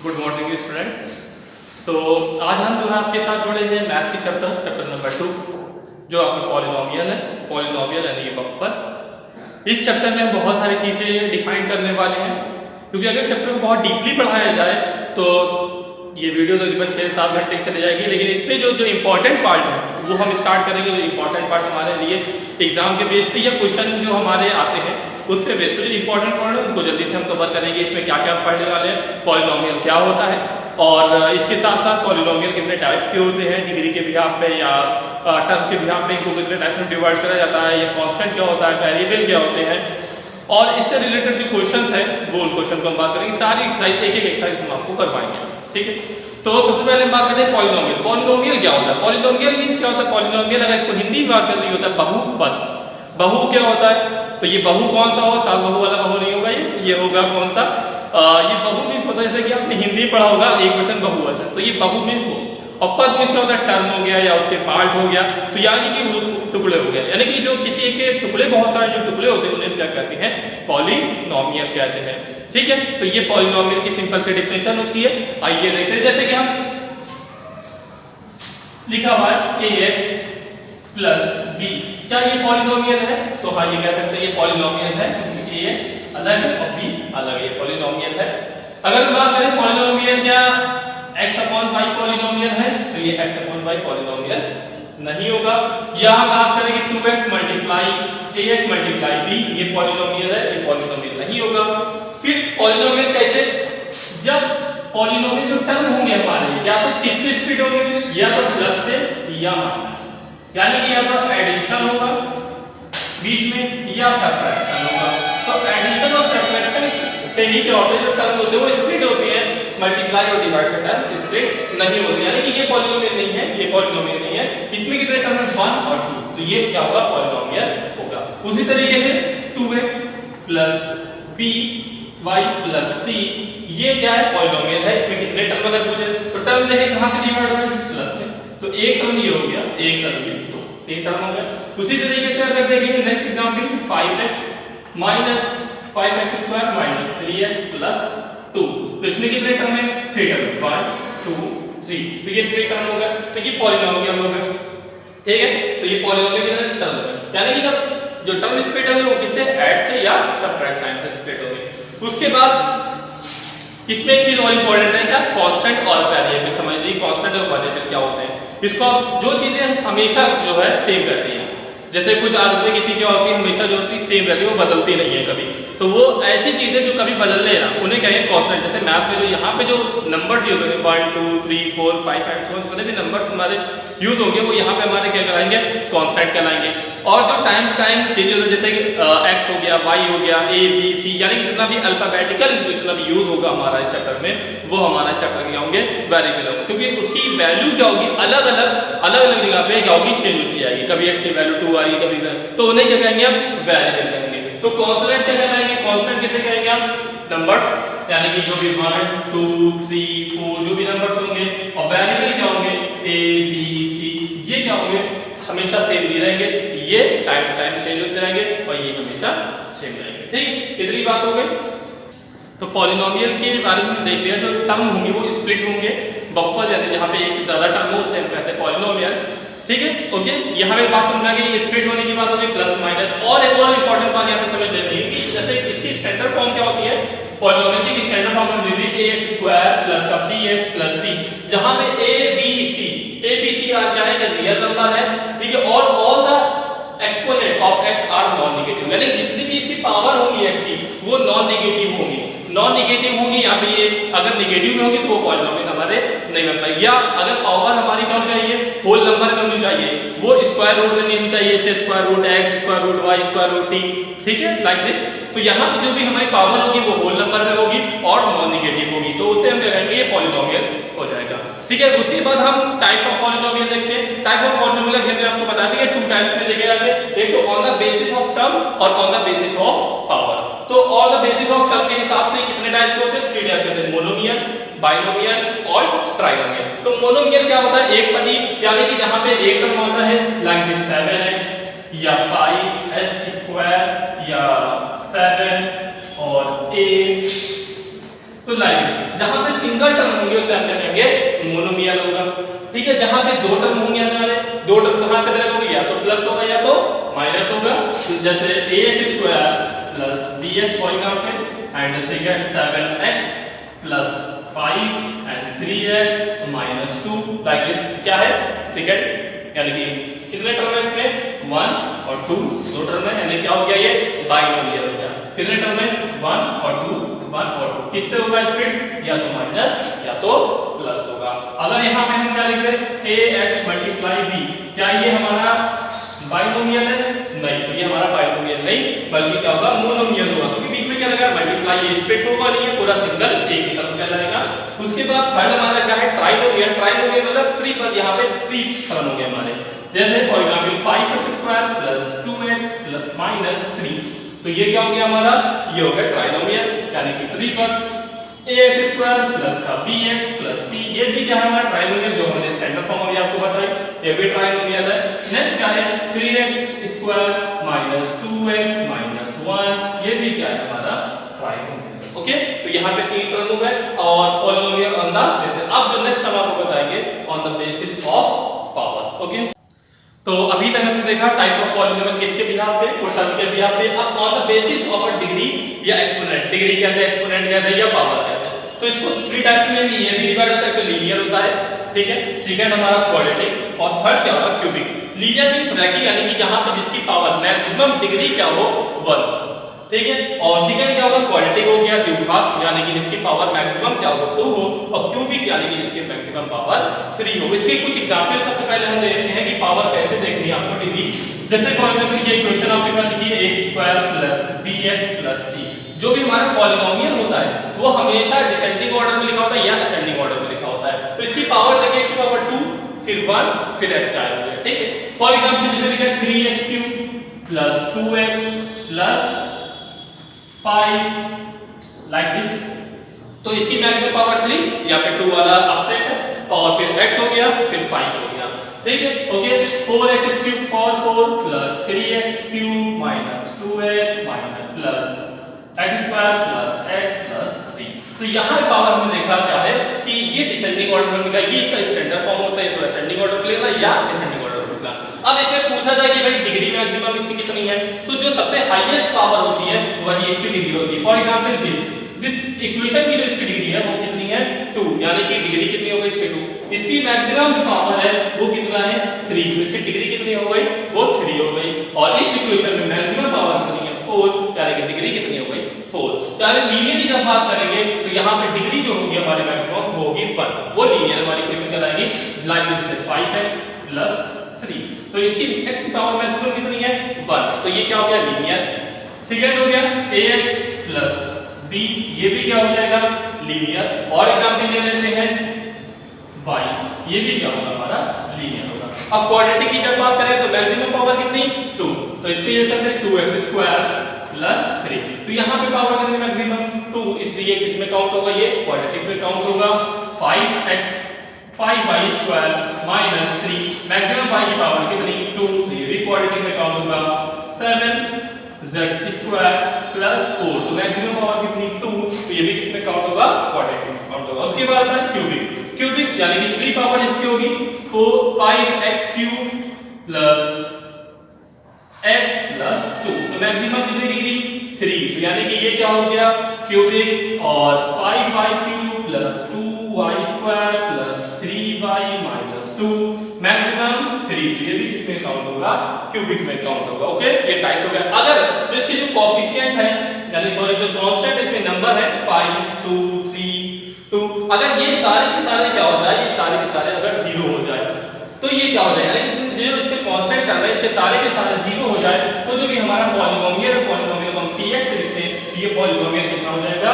Good morning student. तो आज हम जो है आपके साथ जुड़े हैं मैथ के चैप्टर नंबर 2 जो आपका पॉलिनोमियल यानी कि बहुपद। इस चैप्टर में हम बहुत सारी चीज़ें डिफाइन करने वाले हैं, क्योंकि अगर चैप्टर को बहुत डीपली पढ़ाया जाए तो ये वीडियो तकरीबन 6-7 घंटे चली जाएगी, लेकिन इसमें जो इम्पोर्टेंट पार्ट है वो हम स्टार्ट करेंगे। जो इम्पोर्टेंट पार्ट हमारे लिए एग्जाम के बेस पे या क्वेश्चन जो हमारे आते हैं उसके बेस पे जो इम्पोर्टेंट पार्ट है उनको जल्दी से हम कवर करेंगे। इसमें क्या क्या पढ़ने वाले हैं, पॉलिनोमियल क्या होता है और इसके साथ साथ पॉलिनोमियल कितने टाइप्स के होते हैं, डिग्री के बिहाफ पे या टर्म के बिहाफ पे इनको कितने टाइप्स में डिवाइड करा जाता है, या कांस्टेंट क्या होता है, वेरिएबल क्या होते हैं, और इससे रिलेटेड जो क्वेश्चन है वो उन क्वेश्चन को हम बात करेंगे। सारी एक्सरसाइज एक एक्सरसाइज हम आपको करवाएंगे, ठीक है। तो सबसे पहले हम बात करते हैं पॉलिनोमियल। पॉलिनोमियल क्या होता है? पॉलिनोमियल मींस क्या होता है? पॉलिनोमियल अगर इसको हिंदी में बात करनी होता है बहुपद। बहु क्या होता है? तो ये बहु कौन सा होगा? सात बहु वाला बहु नहीं होगा, ये होगा कौन सा? ये बहु मींस होता है जैसे कि आपने हिंदी पढ़ा होगा एक वचन बहुवचन, तो ये बहु मींस हो। और पद मींस क्या होता है? टर्म हो गया या उसके पार्ट हो गया, तो यानी कि टुकड़े हो गए, यानी कि जो किसी के टुकड़े, बहुत सारे जो टुकड़े होते हैं उन्हें क्या कहते हैं? पॉलिनोमियल कहते हैं, ठीक है। तो ये पॉलिनोमियल की सिंपल सी डेफिनेशन होती है। आइए देखते हैं, जैसे कि हम लिखा हुआ है ax प्लस b, क्या ये पॉलिनोमियल है? तो हाँ, ये कह सकते हैं ये पॉलिनोमियल है, क्योंकि ax अलग है और b अलग है, ये पॉलिनोमियल है। अगर बात करें पॉलिनोमियल क्या x अपॉन y पॉलिनोमियल है, तो ये x अपॉन y पॉलिनोमियल नहीं होगा। या हम बात करेंगे 2x multiply ax multiply b, ये पॉलिनोमियल है, ये पॉलिनोमियल नहीं होगा। फिर पॉलिनोमियल कैसे? जब पॉलिनोमियल जो टर्म होंगे हमारे या तो किससे स्प्लिट होंगे, या तो प्लस से या माइनस, यानी कि या तो एडिशन होगा बीच में या सब्ट्रैक्शन होगा। तो एडिशन और सब्ट्रैक्शन से ही क्या होता है, जो टर्म होते हैं वो स्प्लिट होते हैं, मल्टीप्लाई और डिवाइड से टर्म स्प्लिट नहीं होते, यानी कि ये पॉलिनोमियल नहीं है, ये पॉलिनोमियल नहीं है। इसमें कितने टर्म है? 1 और 2, तो ये क्या होगा? पॉलिनोमियल होगा। उसी तरीके से 2x plus b y plus c, ये क्या है? पॉलिनोमियल है। इसमें कितने टर्म अगर पूछे तो टर्म देखें कहां से डिवाइड होंगे? प्लस से, तो एक टर्म ये हो गया, एक टर्म ये, तो 3 टर्म हो गया। उसी तरीके से अगर देखेंगे next example 5x minus 5x square minus 3x plus 2, तो इसमें कितने टर्म है? 3 टर्म, 1 2 3, तो ये 3 टर्म हो गया, तो ये पॉलिनोमियल हो गया, ठीक है। तो ये पॉलिनोमियल कितने टर्म हो गए, यानी कि जब जो टर्म स्प्लिट होंगे वो किससे? ऐड से या सब्ट्रैक्ट साइन से स्प्लिट होंगे। उसके बाद इसमें एक चीज और इंपॉर्टेंट है, क्या? कांस्टेंट और वेरिएबल। समझ लीजिए कांस्टेंट और वेरिएबल क्या होते हैं। इसको आप जो चीजें हमेशा जो है सेम रहती हैं, जैसे कुछ आदतें किसी की होती है हमेशा जो होती है सेम रहती है, वो बदलती नहीं है कभी, तो वो ऐसी चीजें जो कभी बदल ले ना उन्हें कहेंगे कांस्टेंट। जैसे मैथ में जो यहाँ पे जो नंबर्स यूज होंगे 1 2 3 4 5 एंड सो ऑन, जितने भी नंबर्स हमारे यूज होंगे वो यहाँ पे हमारे क्या कहलाएंगे? कांस्टेंट कहलाएंगे। और जो टाइम टू टाइम चेंज होता है, जैसे कि x हो गया, y हो गया, a b c, यानी कि जितना भी अल्फाबेटिकल जो जितना भी यूज होगा हमारा इस चैप्टर में, वो हमारा चैप्टर क्या होंगे? वेरिएबल होंगे, क्योंकि उसकी वैल्यू क्या होगी? अलग अलग जगह पे क्या होगी? चेंज होती जाएगी। कभी x की वैल्यू 2 आएगी, कभी तो उन्हें क्या कहेंगे? हम वेरिएबल कहेंगे। तो कांस्टेंट क्या कहलाएंगे? कांस्टेंट किसे कहेंगे? हम नंबर्स, यानी कि जो भी 1 2 3 4 जो भी नंबर्स होंगे, और वेरिएबल क्या होंगे? a b c, ये क्या होंगे? हमेशा सेम नहीं रहेंगे, ये टाइम टू टाइम चेंज होते रहेंगे और ये हमेशा सेम रहेंगे, ठीक। इतनी बात हो गई। तो पॉलिनोमियल के बारे में देख लिया, जो टर्म होंगे वो स्प्लिट होंगे, बहुपद यानी जहाँ पे एक से ज्यादा टर्म हो उसे हम कहते हैं पॉलिनोमियल, ठीक है। ओके, यहाँ पे बात समझा कि ये स्प्लिट होने की बात होगी, प्लस माइनस। और एक और इंपॉर्टेंट बात यहाँ पे समझ लेनी है कि जैसे इसकी स्टैंडर्ड फॉर्म क्या होती है पॉलिनोमियल की? स्टैंडर्ड फॉर्म में दीजिए ax स्क्वायर प्लस का bx प्लस c, जहाँ पे a b c आ क्या है? रियल नंबर है, ठीक है। और all the exponent of x are non negative, यानी जितनी भी इसकी पावर होगी x की वो नॉन नेगेटिव होगी, नॉन नेगेटिव होंगी। यहाँ पे ये अगर नेगेटिव में होगी तो वो पॉलिनोमियल हमारे नहीं बन पाएगी। या अगर पावर हमारी क्या होनी चाहिए? होल नंबर में होनी चाहिए, वो स्क्वायर रूट में नहीं होनी चाहिए, जैसे square root x square root y square root t, ठीक है, लाइक दिस। तो यहाँ पे जो भी हमारी पावर होगी वो होल नंबर में होगी और नॉन नेगेटिव होगी, तो उसे हम क्या कहेंगे? ये पॉलिनोमियल हो जाएगा, ठीक है। उसके बाद हम टाइप ऑफ पॉलिनोमियल देखते हैं। टाइप ऑफ पॉलिनोमियल मैंने आपको बता दिया 2 टाइप्स में देखे जाते हैं, एक तो on the basis of term और on the basis of power. तो on the basis of term के हिसाब से कितने टाइप्स होते हैं? 3 टाइप्स होते हैं, मोनोमियल, बाइनोमियल और ट्राइनोमियल। तो मोनोमियल क्या होता है? एक पदी, यानी कि जहां पे एक टर्म होता है लाइक दिस 7x या 5s स्क्वायर या 7 और 8, तो लाइक जहां पे सिंगल टर्म होंगे उसे हम क्या कहेंगे मोनोमियल होगा। ठीक है, जहां पे दो टर्म होंगे हमारे, दो टर्म कहां से बने होंगे, या तो प्लस होगा या तो माइनस होगा। जैसे ax square plus bx for example, and second 7x plus 5 and 3x minus 2 like this. क्या है सेकंड, यानी कि कितने टर्म है इसमें, 1 और 2, दो टर्म है, यानी क्या हो गया ये बाइनोमियल हो गया। कितने टर्म है, 1 और 2, 1 और 2, किससे होगा स्प्लिट, या तो माइनस या तो प्लस होगा। अगर यहाँ पे हम क्या लिख रहे हैं ax मल्टीप्लाई b, क्या ये हमारा बाइनोमियल है, नहीं, तो ये हमारा बाइनोमियल नहीं बल्कि क्या होगा मोनोमियल होगा, क्योंकि बीच में क्या लगा मल्टीप्लाई, ये स्प्लिट होगा नहीं, है पूरा सिंगल एक ही तरफ क्या लगेगा। उसके बाद थर्ड हमारा क्या है ट्राइनोमियल, ट्राइनोमियल मतलब 3 पर यहाँ पे 3 टर्म होंगे हमारे। जैसे for example 5x square plus 2x minus 3, तो ये क्या हो गया हमारा, ये हो गया ट्राइनोमियल, यानी कि 3 पर ax स्क्वायर प्लस का bx प्लस c, ये भी क्या है हमारा ट्राइनोमियल, जो हमने स्टैंडर्ड फॉर्म में आपको बताई, ये भी ट्राइनोमियल है। नेक्स्ट क्या है 3x square minus 2x minus 1, ये भी क्या है हमारा ट्राइनोमियल। ओके, तो यहाँ पे 3 टर्म हो गए और पॉलिनोमियल ऑन द बेसिस। अब जो नेक्स्ट हम आपको बताएंगे on the basis of power. Okay, तो अभी तक हमने देखा टाइप्स ऑफ पॉलिनोमियल किसके बिहाफ पे, और टर्म के बिहाफ पे। अब on the basis of a degree या एक्सपोनेंट, डिग्री कहते हैं, एक्सपोनेंट कहते हैं, या पावर कहते हैं, तो इसको 3 टाइप्स में ये भी डिवाइड होता है, तो लीनियर होता है, ठीक है, सेकंड हमारा क्वाड्रेटिक, और थर्ड क्या होगा क्यूबिक। लीनियर मींस रैखिक, यानी कि जहां पे जिसकी पावर मैक्सिमम डिग्री क्या हो 1, ठीक है, और सेकंड क्या होगा क्वाड्रेटिक हो गया द्विघात, यानी कि जिसकी पावर मैक्सिमम क्या हो 2 हो, और क्यूबिक यानी कि जिसकी मैक्सिमम पावर 3 हो। इसके कुछ एग्जांपल सबसे पहले हम देखते हैं कि पावर कैसे देखनी है आपको डिग्री। जैसे फॉर एग्जांपल ये इक्वेशन आपके पास लिखी है a² plus bx plus c, जो भी हमारा पॉलिनोमियल होता है वो हमेशा डिसेंडिंग ऑर्डर में लिखा होता है या असेंडिंग ऑर्डर में लिखा होता है। तो इसकी पावर देखिए, इसकी पावर 2 फिर 1 फिर x का हो गया, ठीक है। फॉर एग्जांपल जैसे लिखा है 3x³ plus 2x plus 5 like this, तो इसकी मैक्सिमम पावर 3, यहाँ पे 2 वाला अपसेट है, और फिर x हो गया फिर 5 हो गया, ठीक है। Okay, 4x³ 4 plus 3x³ minus 2x minus plus x² plus x plus 3। तो यहाँ पावर में देखा क्या है कि ये डिसेंडिंग ऑर्डर में, ये इसका स्टैंडर्ड फॉर्म होता है, तो असेंडिंग ऑर्डर पे लेना या डिसेंडिंग ऑर्डर पे लेना। अब इसमें पूछा जाए कि भाई डिग्री मैक्सिमम इसकी कितनी है, तो जो सबसे हाईएस्ट पावर होती है वही इसकी डिग्री होती है। फॉर एग्जांपल दिस इक्वेशन की जो इसकी डिग्री है वो कितनी है 2, यानी कि डिग्री कितनी हो गई इसकी 2। इसकी मैक्सिमम जो पावर है वो कितना है 3, तो इसकी डिग्री कितनी हो गई वो 3 हो गई, और इस इक्वेशन में मैक्सिमम पावर कितनी है 4, यानी कि डिग्री कितनी हो गई 4। यानी लीनियर की जब बात करेंगे तो यहाँ पे डिग्री जो होगी हमारे मैक्सिमम वो होगी 1, वो लीनियर हमारी इक्वेशन कहलाएगी। लाइक दिस 5x प्लस 3, तो इसकी x की पावर मैक्सिमम कितनी है 1, तो ये क्या हो गया लीनियर। सेकंड हो गया ax प्लस b, ये भी क्या हो जाएगा लीनियर। और एग्जांपल ले लेते हैं y, ये भी क्या होगा हमारा लीनियर होगा। अब क्वाड्रेटिक की जब बात करें तो मैक्सिमम पावर कितनी 2, तो इसके जैसे है 2x² प्लस 3, तो यहाँ पे पावर कितनी मैक्सिमम 2, इसलिए किस में काउंट होगा ये क्वाड्रेटिक में काउंट होगा। 5y² माइनस 3, मैक्सिमम y की पावर कितनी 2, तो ये भी क्वाड्रेटिक में काउंट होगा। 7z² प्लस 4, तो मैक्सिमम पावर कितनी 2, तो ये भी किसमें काउंट होगा क्वाड्रेटिक में काउंट होगा। उसके बाद है क्यूबिक, क्यूबिक यानी कि 3 पावर इसकी होगी 5x³ प्लस x प्लस 2, तो मैक्सिमम कितनी डिग्री 3, तो यानी कि ये क्या हो गया क्यूबिक। और 5y³ plus 2y² plus 3y minus 2, maximum 3, ये भी किसमें काउंट होगा क्यूबिक में काउंट होगा। ओके, ये टाइप हो गया। अगर जो इसके जो कोएफिशिएंट है यानी सॉरी जो कांस्टेंट इसमें नंबर है 5 2 3 2, अगर ये सारे के सारे क्या हो जाए, ये सारे के सारे अगर 0 हो जाए तो ये क्या हो जाएगा, यानी जो इसके कांस्टेंट कर रहे हैं इसके सारे के सारे 0 हो जाए, तो जो भी हमारा पॉलिनोमियल है, पॉलिनोमियल को हम px लिखते हैं, तो ये पॉलिनोमियल कितना हो जाएगा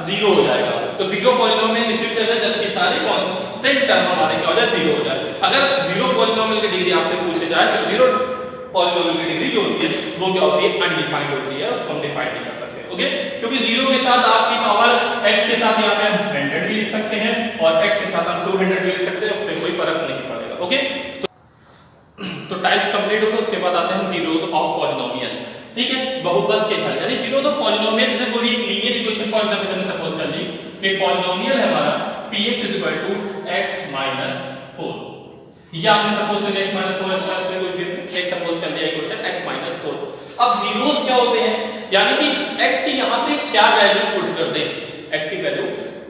0 हो जाएगा। तो 0 पॉलिनोमियल इसलिए कहते हैं जबकि सारे कांस्टेंट टर्म हमारे क्या हो जाए 0 हो जाए। अगर 0 पॉलिनोमियल की डिग्री आपसे पूछे जाए तो 0 पॉलिनोमियल की डिग्री जो होती है वो क्या होती है अनडिफाइंड होती है, उसको हम डिफाइन नहीं कर सकते। ओके, क्योंकि 0 के साथ आपकी पावर x के साथ यहाँ पे हम 100 भी लिख सकते हैं और x के साथ हम 200 भी लिख सकते हैं, उसमें कोई फर्क नहीं पड़ेगा। ओके, तो टाइप्स कंप्लीट हो गए, उसके बाद आते हैं हम जीरोस ऑफ पॉलिनोमियल। ठीक है, बहुपद के हल यानी जीरोस ऑफ पॉलिनोमियल से पूरी लीनियर इक्वेशन फॉर एग्जांपल हमने सपोज कर ली कि पॉलिनोमियल है हमारा px is equal to x minus 4। ये आपने सपोज कर लिया x माइनस 4 एक सपोज कर लिया इक्वेशन x माइनस 4। अब जीरोस क्या होते हैं, यानी कि x की यहाँ पे क्या वैल्यू पुट कर दे, x की वैल्यू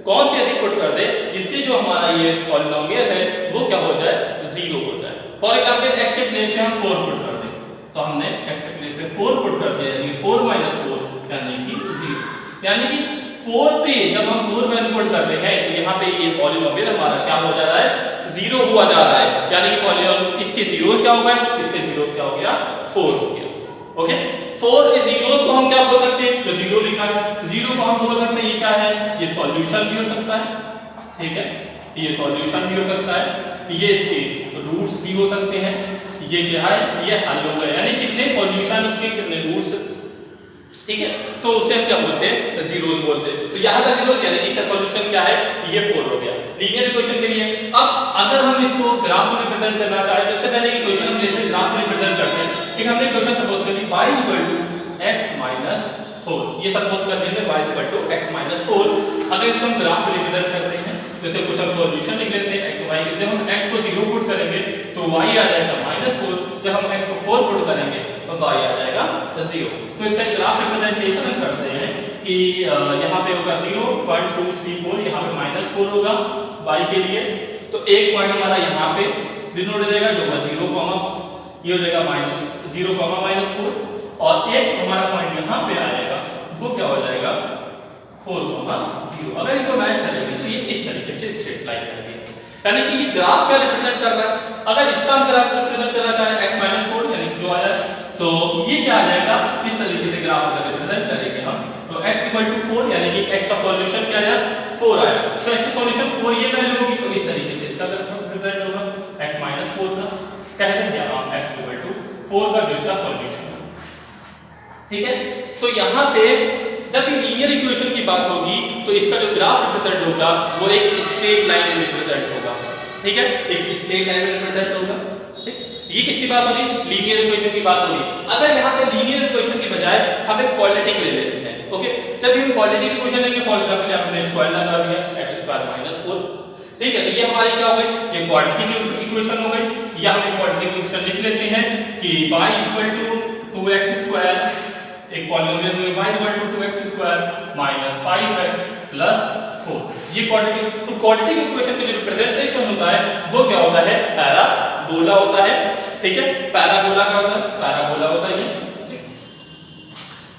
कौन सी ऐसी पुट कर दे जिससे जो हमारा ये पॉलिनोमियल है वो क्या हो जाए, जीरो हो जाए। फॉर एग्जांपल x के प्लेस पे हम 4 पुट कर दें, तो हमने x के प्लेस पे 4 पुट कर दिया, यानी 4 माइनस 4 यानी कि 0। यानी कि 4 पे जब हम 4 वैल्यू पुट करते हैं तो यहाँ पे ये पॉलिनोमियल हमारा क्या हो जा रहा है, जीरो हुआ जा रहा है। यानी कि पॉलिनोमियल इसके जीरो क्या हो गया, इसके जीरो क्या हो गया, 4 हो गया। ओके, 4 इज जीरो को हम क्या बोल सकते हैं, तो जीरो लिखा है, जीरो को हम बोल सकते हैं ये क्या है, ये सॉल्यूशन भी हो सकता है, ठीक है, ये सॉल्यूशन भी हो सकता है, ये इसके रूट्स भी हो सकते हैं, ये क्या है, ये हल हो गए, यानी कितने सॉल्यूशन उसके कितने रूट्स, ठीक है, तो उसे हम क्या बोलते हैं, जीरो बोलते हैं। तो यहाँ का जीरो क्या है, इसका सॉल्यूशन क्या है, ये 4 हो गया लीनियर इक्वेशन के लिए। अब अगर हम इसको ग्राफ में रिप्रेजेंट करना चाहे तो इससे पहले इक्वेशन हम जैसे ग्राफ में रिप्रेजेंट करते हैं, ठीक, हमने इक्वेशन सपोज कर ली y equal to x minus 4, ये सपोज कर लेंगे y equal to x minus 4। अगर इसको हम ग्राफ में रिप्रेजेंट करते हैं जैसे कुछ हम सॉल्यूशन लिख लेते हैं x y, जब हम x को 0 पुट करेंगे तो y आ जाएगा -4, जब हम x को 4 पुट करेंगे तो y आ जाएगा 0। तो इसका ग्राफ रिप्रेजेंटेशन हम करते हैं कि यहाँ पे होगा 0 1 2 3 4, यहाँ पे -4 होगा y के लिए, तो एक पॉइंट हमारा यहाँ पे डिनोट हो जाएगा जो 0, ये हो जाएगा -0, -4, और एक हमारा पॉइंट यहाँ पे आएगा वो क्या हो जाएगा 4, 0। अगर इनको मैच करेंगे तो ये इस तरीके से स्ट्रेट लाइन बनेगी, यानी कि ये ग्राफ क्या रिप्रेजेंट कर रहा है। अगर इसका हम ग्राफ रिप्रेजेंट करना चाहें x माइनस 4 यानी जो आया तो ये क्या आ जाएगा, इस तरीके से ग्राफ अगर रिप्रेजेंट करेंगे हम तो x इक्वल टू 4 यानी कि x का सॉल्यूशन क्या आया, 4 आया, तो x का सॉल्यूशन 4 ये वैल्यू होगी, तो इस तरीके से इसका ग्राफ रिप्रेजेंट होगा x माइनस 4 का, कहते हैं हम x इक्वल टू 4 का जो इसका सॉल्यूशन, ठीक है। तो यहाँ पे जब ये लीनियर इक्वेशन की बात होगी तो इसका जो ग्राफ रिप्रेजेंट होगा वो एक स्ट्रेट लाइन में रिप्रेजेंट होगा, ठीक है, एक स्ट्रेट लाइन में रिप्रेजेंट होगा, ठीक। ये किसकी बात हो रही, लीनियर इक्वेशन की बात हो रही। अगर यहाँ पे लीनियर इक्वेशन की बजाय हम एक क्वाड्रेटिक ले लेते हैं, ओके, तब हम क्वाड्रेटिक इक्वेशन लेंगे, फॉर एग्जांपल आपने स्क्वायर लगा दिया x² - 4, ठीक है, तो ये हमारी क्या हो गई, ये क्वाड्रेटिक इक्वेशन हो गई, या हम क्वाड्रेटिक इक्वेशन लिख लेते हैं कि y इक्वल टू 2x², एक पॉलिनोमियल में y equal to 2x² minus 5x plus 4, ये क्वाड्रेटिक। तो क्वाड्रेटिक इक्वेशन का जो रिप्रेजेंटेशन होता है वो क्या होता है, पैराबोला होता है, ठीक है। पैराबोला का होता है, पैराबोला होता है ये,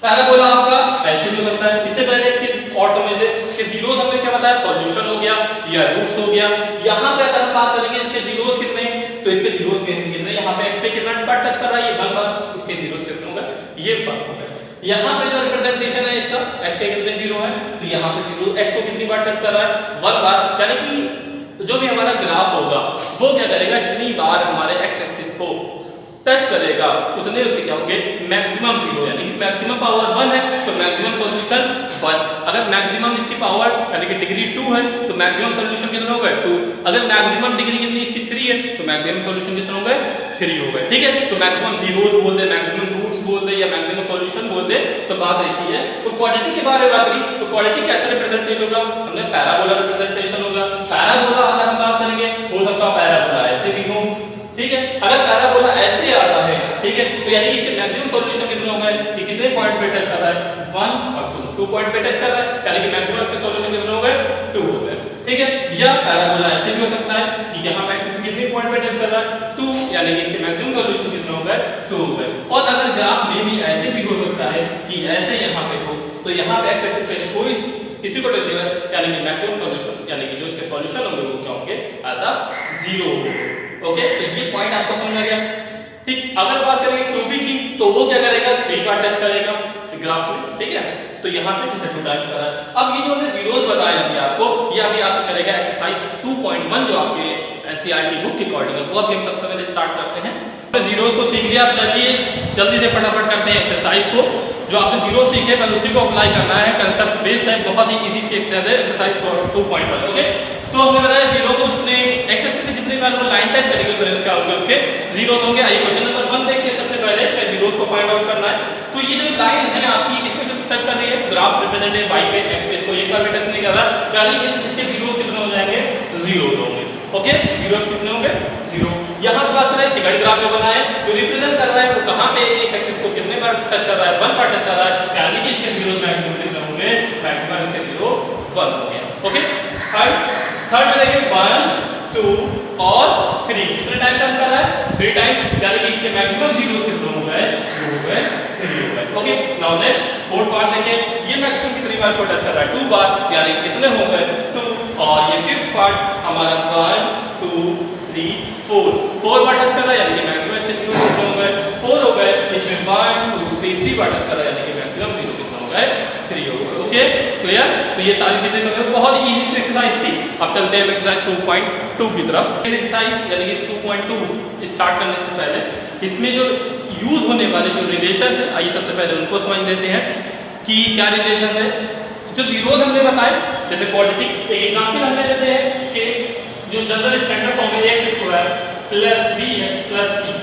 पैराबोला आपका ऐसे भी हो सकता है। इससे पहले एक चीज और समझ ले कि जीरोस हमने क्या बताया, सॉल्यूशन हो गया या रूट्स हो गया। यहाँ पे अगर हम बात करेंगे इसके जीरोस कितने, तो इसके जीरोस कितने, यहाँ पे x पे कितना बार टच कर रहा है, ये 1 बार, इसके जीरोस कितने होगा, ये 1 होगा। यहाँ पे जो रिप्रेजेंटेशन है इसका x के कितने जीरो है, तो यहाँ पे जीरो x को कितनी बार टच कर रहा है, 1 बार, यानी कि जो भी हमारा ग्राफ होगा वो क्या करेगा, जितनी बार हमारे x एक्सिस को टच करेगा उतने उसके क्या होंगे, मैक्सिमम 0, यानी कि मैक्सिमम पावर 1 है तो मैक्सिमम सॉल्यूशन 1। अगर मैक्सिमम इसकी पावर यानी कि डिग्री 2 है तो मैक्सिमम सॉल्यूशन कितना होगा, 2। अगर मैक्सिमम डिग्री कितनी इसकी 3 है तो मैक्सिमम सॉल्यूशन कितना होगा, 3 होगा, ठीक है। तो मैक्सिमम जीरोस बोल दे, मैक्सिमम रूट्स बोल दे या मैक्सिमम सॉल्यूशन बोल दे, तो बात एक ही है। तो क्वाड्रेटिक के बारे में बात करी तो क्वाड्रेटिक कैसे रिप्रेजेंटेशन होगा, हमने पैराबोला रिप्रेजेंटेशन होगा। पैराबोला अगर हम बात करेंगे हो सकता है पैराबोला ऐसे भी हो, ठीक है। अगर पैराबोला ऐसे आता है, ठीक है, तो यानी इसके मैक्सिमम सॉल्यूशन कितने होंगे, ये कितने पॉइंट पे टच कर रहा है, 1 और 2 पॉइंट पे टच कर रहा है, यानी कि मैक्सिमम इसके सॉल्यूशन कितने होंगे, 2 होंगे, ठीक है। या पैराबोला ऐसे भी हो सकता है कि यहाँ मैक्सिमम कितने पॉइंट पे टच कर रहा है, 2, यानी कि इसके मैक्सिमम सॉल्यूशन कितने होंगे, 2 होंगे। और अगर ग्राफ में भी ऐसे भी हो सकता है कि ऐसे यहाँ पे हो, तो यहाँ पे x एक्सिस पे कोई किसी को टच करेगा, यानी कि मैक्सिमम सॉल्यूशन यानी कि जो इसके सॉल्यूशन होंगे वो क्या होंगे, ऐसा 0 होंगे, ओके। तो ये पॉइंट आपको समझ आ गया, ठीक। अगर बात करेंगे क्यूबिक की तो वो क्या करेगा, 3 बार टच करेगा ग्राफ में, ठीक है। तो यहाँ पे किसे 2 टाइप करा। अब ये जो हमने जीरोस बताए अभी आपको, ये अभी आपसे करेगा एक्सरसाइज 2.1 जो आपके एनसीईआरटी बुक के अकॉर्डिंग है, वो अभी हम सबसे पहले स्टार्ट करते हैं। तो जीरोस को सीख लिया, अब चलिए जल्दी से फटाफट करते हैं एक्सरसाइज को। जो आपने जीरो सीखे पहले उसी को अप्लाई करना है, कंसेप्ट बेस्ड है, बहुत ही इजी सी एक्सरसाइज है, एक्सरसाइज 2.1, ओके। तो हमने बताया जीरो को जितने एक्सेस में जितने बार वो लाइन टच करेंगे उतने क्या होंगे, उसके जीरो होंगे। आइए क्वेश्चन नंबर 1 देखते हैं। सबसे पहले इसमें जीरो को फाइंड आउट करना है। तो ये जो लाइन है आपकी, इसमें जो टच कर रही है, ग्राफ रिप्रेजेंटेटिव y पे x पे, तो एक बार भी टच नहीं कर रहा, यानी इसके जीरोस कितने हो जाएंगे, जीरो होंगे। ओके, जीरोस कितने होंगे, जीरो। यहाँ की बात करें सेकंड ग्राफ जो बना है, जो रिप्रेजेंट कर रहा है वो कहाँ पे इस एक्सिस को कितने बार टच कर रहा है, 1 बार टच कर रहा है, यानी कि इसके जीरोस मैक्सिमम कितने होंगे, मैक्सिमम इसके जीरो 1 हो गया। ओके, थर्ड देखिए 1 2 और 3 कितने टाइम टच कर रहा है, 3 टाइम्स, यानी कि इसके मैक्सिमम जीरोस कितने हो गए, 2 हो गए, 3 हो गए। Okay, now next fourth part देखिए, ये मैक्सिमम कितनी बार को टच कर रहा है, 2 बार, यानी कितने हो गए 2, और ये फिफ्थ पार्ट हमारा 1 2 3 4 बार टच कर रहा है, यानी कि मैक्सिमम इसके जीरो कितने हो गए, 4 हो गए। इसमें 1 2 3 बार टच कर रहा है, यानी कि मैक्सिमम जीरो कितना हो गए, 3 हो गए। Okay, clear. तो ये सारी चीजें मतलब बहुत ही इजी एक्सरसाइज थी। अब चलते हैं एक्सरसाइज 2.2 की तरफ। एक्सरसाइज यानी कि 2.2 स्टार्ट करने से पहले इसमें जो यूज होने वाले जो रिलेशन है, आइए सबसे पहले उनको समझ लेते हैं कि क्या रिलेशन है। जो जीरोस हमने बताए, जैसे क्वाड्रेटिक एक एग्जांपल हमने लेते हैं कि जो जनरल स्टैंडर्ड फॉर्म है x square plus bx plus c,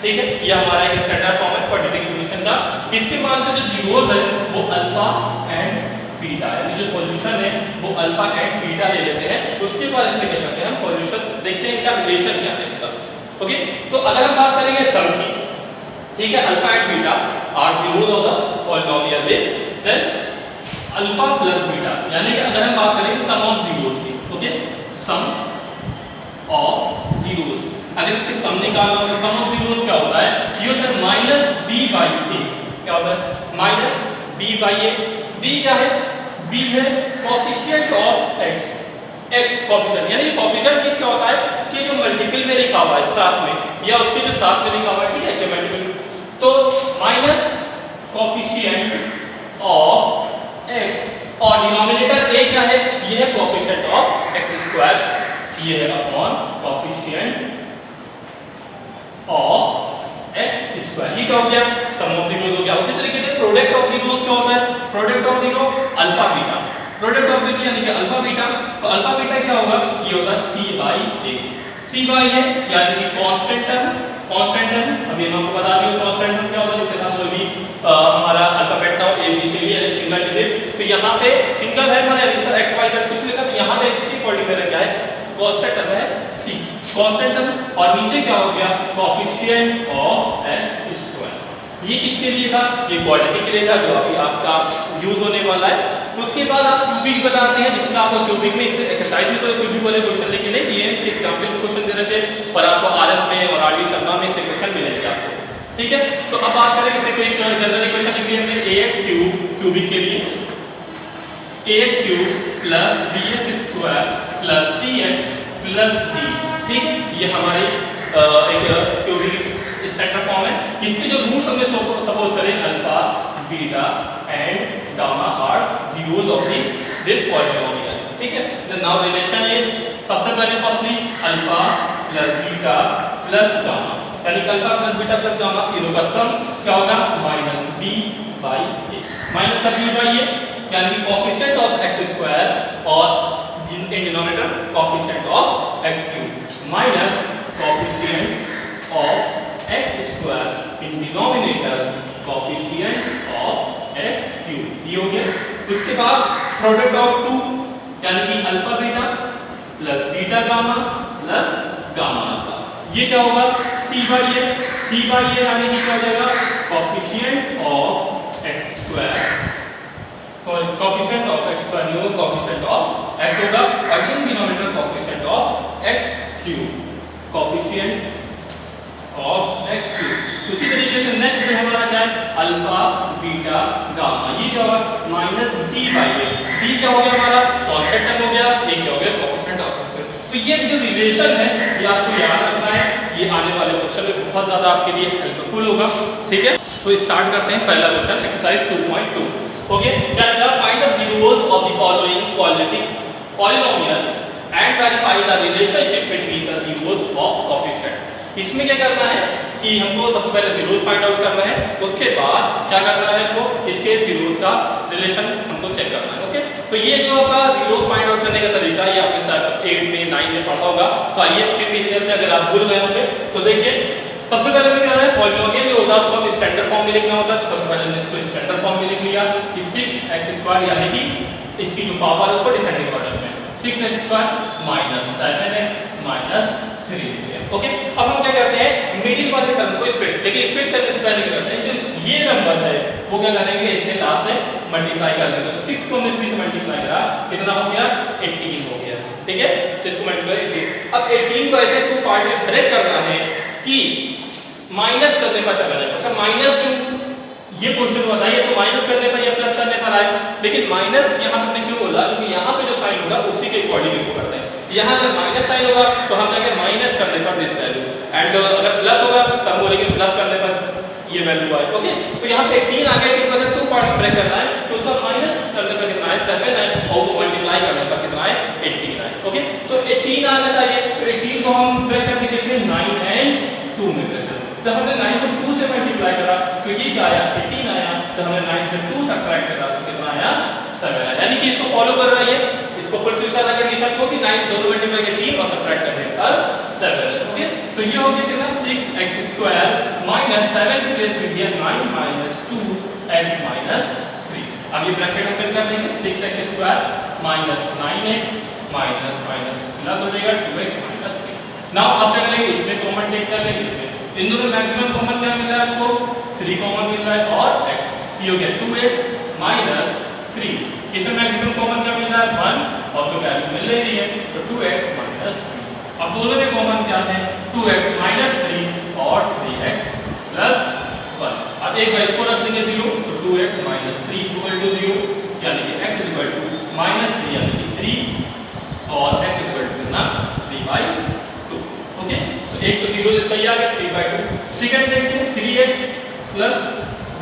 ठीक है, ये हमारा एक स्टैंडर्ड फॉर्म है क्वाड्रेटिक रिलेशन का। इसके बाद जो जीरोस है वो अल्फा एंड बीटा, यानी जो सॉल्यूशन है वो अल्फा एंड बीटा ले लेते हैं। उसके बाद इसमें क्या करते हैं, हम सॉल्यूशन देखते हैं क्या रिलेशन क्या है इसका। ओके, तो अगर हम बात करेंगे सम की, ठीक है, alpha and beta are zeros of the polynomial base, then alpha plus beta, यानी कि अगर हम बात करें सम ऑफ जीरोस की, ओके, सम ऑफ जीरोस, अगर इसके सम निकालना हो तो सम ऑफ जीरोस क्या होता है, ये होता है माइनस बी बाई ए। क्या होता है, minus b by a. B क्या है, बी है coefficient of x, x coefficient, यानी कोएफिशिएंट किसका होता है कि जो मल्टीपल में लिखा हुआ है साथ में, या उसके जो साथ में लिखा हुआ है, ठीक है, कि मल्टीपल, तो माइनस कोएफिशिएंट ऑफ x, और डिनोमिनेटर a क्या है, ये है कोएफिशिएंट ऑफ x स्क्वायर, ये है upon coefficient of x square. ये क्या हो गया, सम ऑफ जीरोस हो गया। उसी तरीके से प्रोडक्ट ऑफ जीरोस क्या होता है, product of zero alpha beta, product of zero यानी कि अल्फा बीटा, तो अल्फा बीटा क्या होगा, ये होगा c by a, c by a यानी कि कांस्टेंट टर्म, कांस्टेंट टर्म, अभी हम आपको बता दिए कांस्टेंट टर्म क्या होता है, जिसके साथ कोई भी हमारा अल्फाबेट का ए बी के लिए यानी सिंगल डिजिट, तो यहाँ पे सिंगल है हमारे आंसर x y z कुछ लिखा, तो यहाँ पे इसकी इक्वलिटी मेरा क्या है, कांस्टेंट टर्म है c, कांस्टेंट टर्म, और नीचे क्या हो गया, कोएफिशिएंट ऑफ x स्क्वायर। ये किसके लिए था, ये क्वाड्रेटिक के लिए था, जो अभी आपका यूज होने वाला है। उसके बाद आप क्यूबिक बताते हैं, जिसका आपको क्यूबिक में इस एक्सरसाइज में तो कोई भी बोले क्वेश्चन लेके नहीं दिए, इसके एग्जांपल में क्वेश्चन दे रखे, और आपको आरएस में और आरडी शर्मा में से क्वेश्चन मिलेंगे आपको, ठीक है। तो अब बात करें इसमें कोई जनरल इक्वेशन लिख ली हमने, ax क्यूब क्यूबिक के लिए ax cube plus bx square plus cx plus d, ठीक है, ये हमारी एक क्यूबिक स्टैंडर्ड फॉर्म है। इसके जो रूट्स हमने सपोज करें alpha beta and gamma are zeros of this polynomial, ठीक है। द नाउ रिलेशन इज, सबसे पहले firstly alpha plus beta plus gamma, यानी कि alpha plus beta plus gamma तीनों का सम क्या होगा, minus b by a, minus का बी बाई ए, यानी कि कोएफिशिएंट ऑफ x स्क्वायर और in denominator coefficient of x cube minus coefficient of x square in denominator coefficient of x cube, ये हो गया। उसके बाद प्रोडक्ट ऑफ टू, यानी कि alpha beta plus beta gamma plus gamma alpha, ये क्या होगा, c by A, c by ए यानी कि क्या हो जाएगा, coefficient of x square, coefficient of x square new coefficient of x होगा, और in denominator coefficient of x cube, coefficient of x cube. उसी तरीके से नेक्स्ट जो हमारा क्या है, अल्फा बीटा गामा, ये क्या होगा, minus d by A, d क्या हो गया हमारा, कांस्टेंट टर्म हो गया, ये क्या हो गया, कोएफिशिएंट ऑफ x। तो ये जो रिलेशन है ये आपको याद रखना है, ये आने वाले क्वेश्चन में बहुत ज्यादा आपके लिए हेल्पफुल होगा, ठीक है। तो स्टार्ट करते हैं पहला क्वेश्चन, एक्सरसाइज 2.2। ओके, क्या है, find the zeros of the following quadratic polynomial and verify the relationship between the zeros of coefficient. इसमें क्या करना है कि हमको सबसे पहले जीरोस फाइंड आउट करना है, उसके बाद क्या करना है हमको, इसके जीरोस का रिलेशन हमको चेक करना है। ओके, तो ये जो आपका जीरोस फाइंड आउट करने का तरीका ये आपने शायद 8 में 9 में पढ़ा होगा, तो आइए फिर भी चलते हैं, अगर आप भूल गए होंगे तो देखिए। सबसे पहले क्या है, पॉलिनोमियल जो होता है उसको हम स्टैंडर्ड फॉर्म में लिखना होता है, तो सबसे पहले हमने इसको स्टैंडर्ड फॉर्म में लिख लिया। इससे स्क्वायर यानी कि इसकी जो पावर है उसको डिसेंडिंग ऑर्डर में 6x square minus 7x minus 3। Okay, अब हम क्या करते हैं मिडिल वाले टर्म को स्प्लिट, देखिए स्प्लिट करने से पहले क्या करते हैं जो ये नंबर है वो क्या करेंगे इससे लास्ट से मल्टीप्लाई कर देंगे। तो 6 को हमने 3 से मल्टीप्लाई करा कितना हो गया 18 हो गया। ठीक है, 6 को मल्टीप्लाई 18। अब 18 को ऐसे टू पार्ट में ब्रेक करना है कि माइनस करने पर चला जाए। अच्छा माइनस क्यों, ये क्वेश्चन बताइए तो माइनस करने पर या प्लस करने पर आए, लेकिन माइनस यहाँ पे क्यों बोला क्योंकि यहाँ पे जो साइन होगा उसी के अकॉर्डिंग इसको करते हैं। यहाँ अगर माइनस साइन होगा तो हम कहेंगे माइनस करने पर दिस वैल्यू, एंड अगर प्लस होगा तो हम बोलेंगे प्लस करने पर ये वैल्यू आए। ओके, तो यहाँ पे 18 आ गया, ठीक है, टू पार्ट में ब्रेक करना है तो उसका माइनस करने पर कितना है 7 है और वो मल्टीप्लाई करने पर कितना है 18 है। ओके, तो 18 आना चाहिए, तो 18 को हम ब्रेक करके देखते हैं 9 एंड 2 में ब्रेक करें। तो हमने 9 को 2 से मल्टीप्लाई करा तो ये क्या आया 18 आया, तो हमने 9 से 2 सब्ट्रैक्ट करा तो कितना आया 7 आया। यानी कि इसको फॉलो कर रहा है, इसको फुलफिल कर रहा है कंडीशन को कि 9 दोनों मल्टीप्लाई के 3 और सब्ट्रैक्ट करने पर 7। ओके, तो ये हो गया कितना 6x स्क्वायर माइनस 7 के प्लेस में दिया 9 माइनस 2x माइनस 3। अब ये ब्रैकेट ओपन कर देंगे 6x square minus 9x minus minus plus हो जाएगा 2x माइनस 3। नाउ आप क्या करेंगे इसमें कॉमन टेक कर लेंगे, इन दोनों मैक्सिमम कॉमन क्या मिल रहा है आपको 3 कॉमन मिल रहा है और x, ये हो गया 2x माइनस 3। इसमें मैक्सिमम कॉमन क्या मिल रहा है 1 और तो वैल्यू मिल रही है तो 2x माइनस 3। अब दोनों में कॉमन क्या है 2x माइनस 3 और 3x प्लस 1। अब एक बार इसको रख देंगे 0 तो 2x माइनस 3 इक्वल टू 0 यानी कि x इक्वल टू माइनस 3 यानी कि 3 और x इक्वल टू कितना 3/2। ओके, तो एक तो 0 इसका ये आ गया 3/2। सेकंड देखते हैं 3x प्लस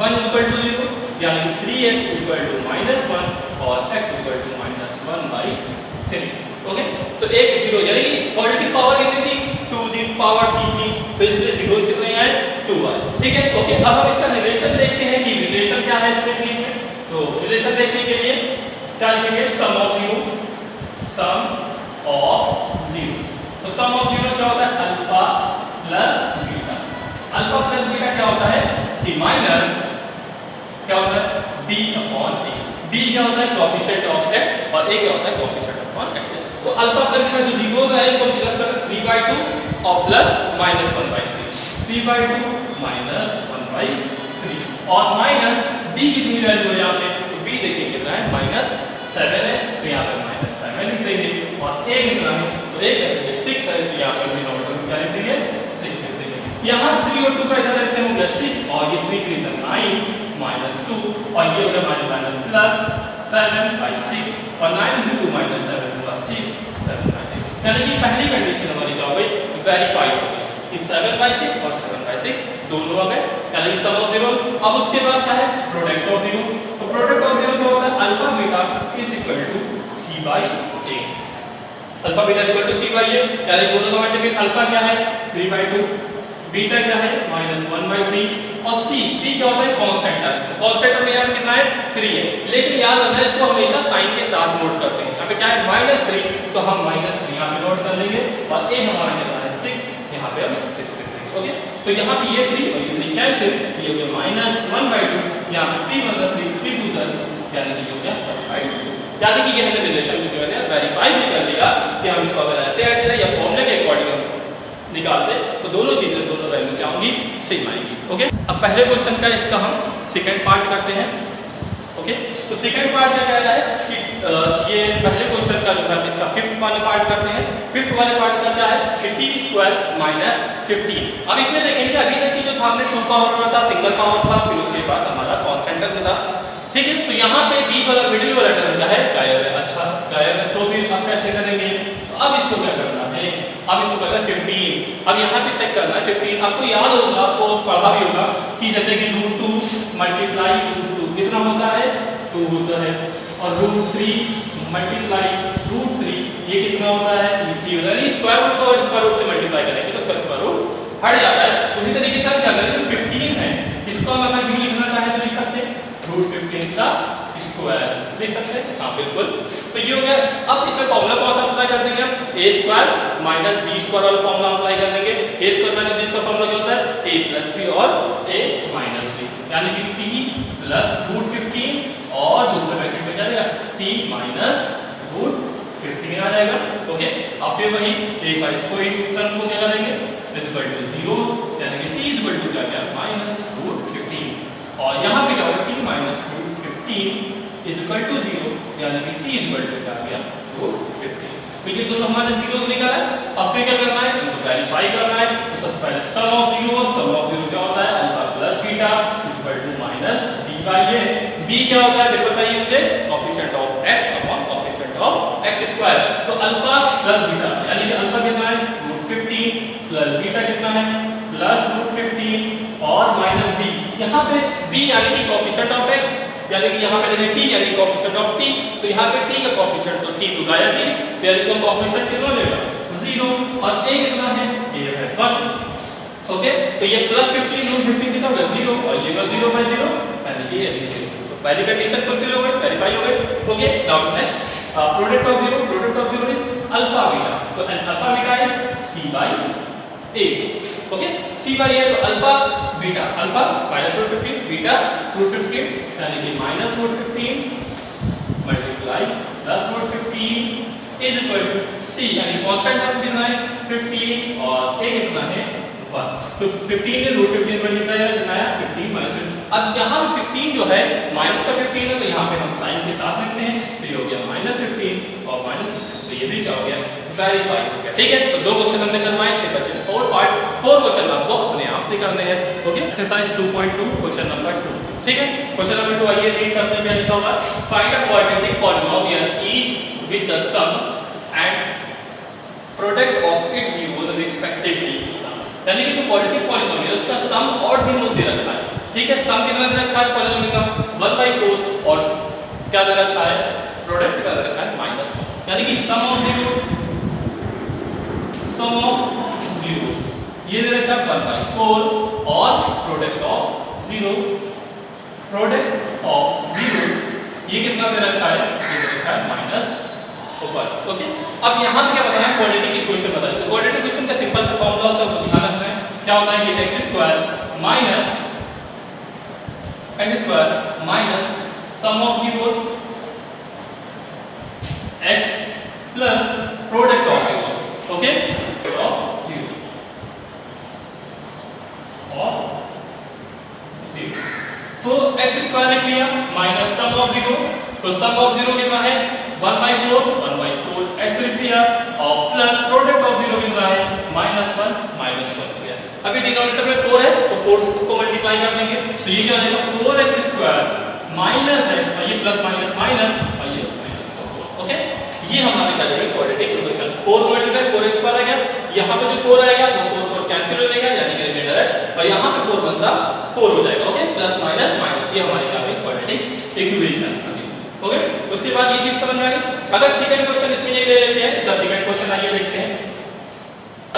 1 इक्वल टू 0 यानी कि 3x इक्वल टू माइनस 1 और x equal to minus 1/3। Okay, तो एक 0 यानी कि पॉजिटिव पावर कितनी थी 2 की पावर थी, तो इसलिए जीरोस कितने आए 2 आए। ठीक है, ओके, अब हम इसका रिलेशन देखते हैं कि रिलेशन क्या है इसके बीच में। तो रिलेशन देखने के लिए क्या लिखेंगे सम ऑफ 0, सम ऑफ 0। तो सम ऑफ 0 क्या होता है alpha plus beta. Alpha plus beta क्या होता है कि माइनस क्या होता है b अपॉन a। b क्या होता है कोएफिशिएंट ऑफ x और a क्या होता है कोएफिशिएंट अपॉन x। तो अल्फा प्लस बीटा जो जीरोस है इनको डिस्कस करते 3/2 और प्लस माइनस 1/3, 3/2 माइनस 1/3 और माइनस b कितनी वैल्यू है यहाँ पे तो b देखिए कितना है माइनस 7 है तो यहाँ पे माइनस 7 लिख देंगे और a कितना है तो a करेंगे 6 है तो यहाँ पे डिनोमिनेटर क्या लिख देंगे 6 लिख देंगे। यहाँ 3 और 2 का इधर से हो गया 6 और ये 3 3 9 माइनस 2 और ये हो गया माइनस प्लस 7/6 और 9 into 2 minus 7 plus 6 7/6। यानी कि पहली कंडीशन हमारी क्या हो गई वेरीफाई हो गई कि 7/6 और 7/6 दोनों आ गए यानी कि सम ऑफ 0। अब उसके बाद क्या है प्रोडक्ट ऑफ 0। तो प्रोडक्ट ऑफ 0 क्या होता है alpha beta is equal to c/a। Alpha beta equal to c/a यानी दोनों का मल्टीप्लाई अल्फा क्या है 3/2, बीटा क्या है -1/3 और c क्या होता है कांस्टेंट टर्म। कांस्टेंट टर्म यहाँ कितना है 3 है, लेकिन याद रखना इसको हमेशा साइन के साथ नोट करते हैं। यहाँ पे क्या है -3 तो हम -3 यहाँ पे नोट कर लेंगे और a हमारा कितना है 6 यहाँ पे हम 6 लिख देंगे। ओके, तो यहाँ पे ये 3 और ये 3 कैंसिल, ये हो गया -1/2 यहाँ पे 3 मतलब 3 3 2 यानी कि हो गया 1/2। यानी कि ये हमने रिलेशन जो है वेरीफाई भी कर लिया कि हम इसको अगर ऐसे ऐड करें या फॉर्मूले के अकॉर्डिंग निकालते तो दोनों चीजें दोनों वैल्यू क्या होंगी सेम आएंगी। ओके, अब पहले क्वेश्चन का इसका हम सेकंड पार्ट करते हैं। ओके, तो सेकंड पार्ट क्या कह रहा है कि ये पहले क्वेश्चन का जो है इसका फिफ्थ वाला पार्ट करते हैं। फिफ्थ वाले पार्ट का क्या है कि t² माइनस 15। अब इसमें देखेंगे अभी तक की जो था हमने 2 पावर वाला था सिंगल पावर था, फिर उसके बाद हमारा कांस्टेंट टर्म था। ठीक है, तो यहाँ पे बीच वाला मिडिल वाला टर्म क्या है गायब है। अच्छा गायब है तो फिर अब कैसे करेंगे, तो अब इसको क्या करना है, अब इसको करना है 15। अब यहाँ पे चेक करना है 15। आपको याद होगा, आपको पढ़ा भी होगा कि जैसे कि √2 मल्टीप्लाई √2 कितना होता है 2 होता है और √3 मल्टीप्लाई √3 ये कितना होता है 3 होता है। स्क्वायर रूट को स्क्वायर रूट से मल्टीप्लाई करेंगे तो उसका स्क्वायर रूट हट जाता है। उसी तरीके से क्या करेंगे 15 है इसको हम अगर यूं लिखना चाहें तो लिख सकते हैं √15 का स्क्वायर लिख सकते हैं। हाँ बिल्कुल, तो ये हो गया। अब इसमें फॉर्मूला कौन सा अप्लाई कर देंगे हम a² माइनस b² वाला फॉर्मूला अप्लाई कर देंगे। a² माइनस b का फॉर्मूला क्या होता है a प्लस b और a माइनस b यानी कि t प्लस √15 और दूसरे ब्रैकेट में क्या t माइनस रूट 15 आ जाएगा। ओके, अब फिर वही एक बार इसको इस टर्म को क्या करेंगे, इक्वल टू 0 यानी कि t इक्वल टू क्या गया माइनस रूट 15 और यहाँ पे क्या होगा t minus root 15 is equal to 0 यानी कि t इक्वल टू क्या गया रूट 15। तो ये दोनों हमारे जीरोस निकला है। अब फिर क्या करना है, इनको वेरीफाई करना है। तो सबसे पहले सम ऑफ जीरो क्या होता है alpha plus beta equal to minus b by a। b क्या होता है फिर बताइए मुझे, coefficient of x upon coefficient of x square. तो अल्फा प्लस बीटा यानी कि अल्फा कितना है रूट 15 प्लस बीटा कितना है प्लस रूट 15 और माइनस b। यहाँ पे b यानी कि कोएफिशिएंट ऑफ x यानी कि यहाँ पे देखिए t यानी कोएफिशिएंट ऑफ t, तो यहाँ पे t का कोएफिशिएंट तो t तो गायब ही, यानी कि कोएफिशिएंट कितना लेगा 0 और a कितना है a है 1। ओके, तो ये प्लस 15 रूट 15 कितना होगा 0 और ये 0 बाय 0 यानी कि ये 0। तो पहली कंडीशन फुलफिल हो गई, वेरीफाई हो गई। Okay, now next product of 0 is alpha beta. तो alpha beta is c by a। Okay, c by a, तो alpha beta alpha minus root 15 beta root 15 यानी कि minus root 15 multiply plus root 15 is equal to c यानी constant term कितना है 15 और a कितना है 1। तो 15 ने रूट 15 मल्टीप्लाई कितना है 15 माइनस। अब यहाँ 15 जो है माइनस का 15 है तो यहाँ पे हम साइन के साथ लिखते हैं, तो ये हो गया माइनस 15 और माइनस, तो ये भी क्या हो गया वेरीफाई हो गया। ठीक है, तो दो क्वेश्चन हमने करवाए, इसके बचे 4 पार्ट, 4 क्वेश्चन आपको अपने आप से करने हैं। Okay, exercise 2.2 question number 2। ठीक है, क्वेश्चन नंबर 2 आइए रीड करते हैं। लिखा होगा find a quadratic polynomial each with the sum and product of its zeros respectively. यानी कि जो क्वाड्रेटिक पॉलीनोमियल है उसका सम और जीरोस दे रखा है। ठीक है, सम कितना दे रखा है पॉलीनोमियल का 1/4 और क्या दे रखा है प्रोडक्ट क्या दे रखा है -1, यानी कि सम ऑफ जीरोस ये दे रखा है 1/4 और प्रोडक्ट ऑफ 0 ये कितना दे रखा है, ये दे रखा है -1। ओके, अब यहाँ पे क्या बताना है क्वाड्रेटिक इक्वेशन बताना है। तो क्वाड्रेटिक इक्वेशन का सिंपल सा फॉर्मूला होता है, वो ध्यान रखना है। क्या होता है कि x² minus sum of zeros x plus product of zeros. Okay, of zeros तो x² लिख लिया माइनस सम ऑफ जीरो, तो सम ऑफ जीरो कितना है 1/4 x लिख दिया और प्लस प्रोडक्ट ऑफ जीरो कितना है -1 हो गया। अभी डिनोमिनेटर में 4 है तो 4 को मल्टीप्लाई कर देंगे, तो ये क्या हो जाएगा 4x² माइनस x, ये प्लस माइनस माइनस और ये माइनस का 4। ओके, ये हमारे क्या है क्वाड्रेटिक इक्वेशन। 4 मल्टीप्लाई 4x² आ गया, यहाँ पे जो 4 आएगा वो 4 कैंसिल हो जाएगा यानी कि रिमाइंडर है, और यहाँ पे 4 बनता 4 हो जाएगा। ओके, प्लस माइनस माइनस, ये हमारी क्या है क्वाड्रेटिक इक्वेशन। ओके, उसके बाद ये चीज समझ में आ गई। अगर सेकंड क्वेश्चन इसमें ये दे देते हैं, इसका सेकंड क्वेश्चन आइए देखते हैं।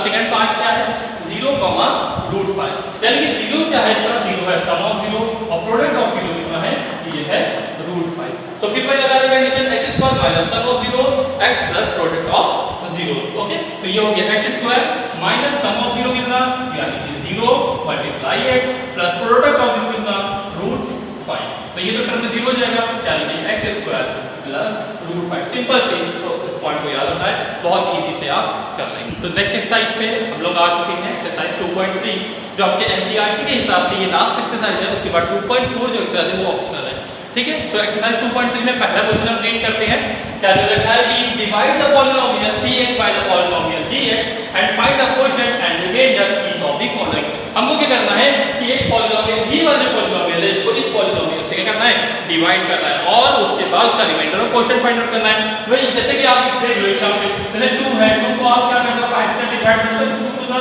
सेकंड पार्ट क्या है 0, √5, यानी कि 0 क्या है इसका 0 है सम ऑफ 0 और प्रोडक्ट ऑफ 0 कितना है ये है √5। तो फिर वही लगा देंगे condition x² minus sum of 0 x plus product of 0। Okay, तो ये हो गया x² माइनस सम ऑफ 0 कितना यानी कि 0 multiply x plus product of 0 कितना √5। तो ये तो टर्म में 0 हो जाएगा यानी कि x² प्लस √5। सिंपल सी, तो इस पॉइंट को याद रखना है, बहुत इजी से आप कर लेंगे। तो नेक्स्ट एक्सरसाइज पे हम लोग आ चुके हैं, एक्सरसाइज 2.3 जो आपके एनसीईआरटी के हिसाब से ये लास्ट एक्सरसाइज है। उसके बाद 2.4 जो एक्सरसाइज है वो ऑप्शनल है। ठीक है, तो एक्सरसाइज 2.3 में पहला क्वेश्चन हम रीड करते हैं। क्या दे रखा है कि divide the polynomial px by the polynomial gx and find the coefficient and remainder each of the following. हमको क्या करना है कि एक पॉलीनोमियल ही वाला जो पॉलीनोमियल है इसको इस पॉलीनोमियल से क्या करना है डिवाइड करना है और उसके बाद उसका रिमाइंडर और कोएफिशिएंट फाइंड आउट करना है। वही जैसे कि आप देख लो एग्जांपल, जैसे 2 है, 2 को आप क्या करते हो 5 से डिवाइड करते हो, 2 टू द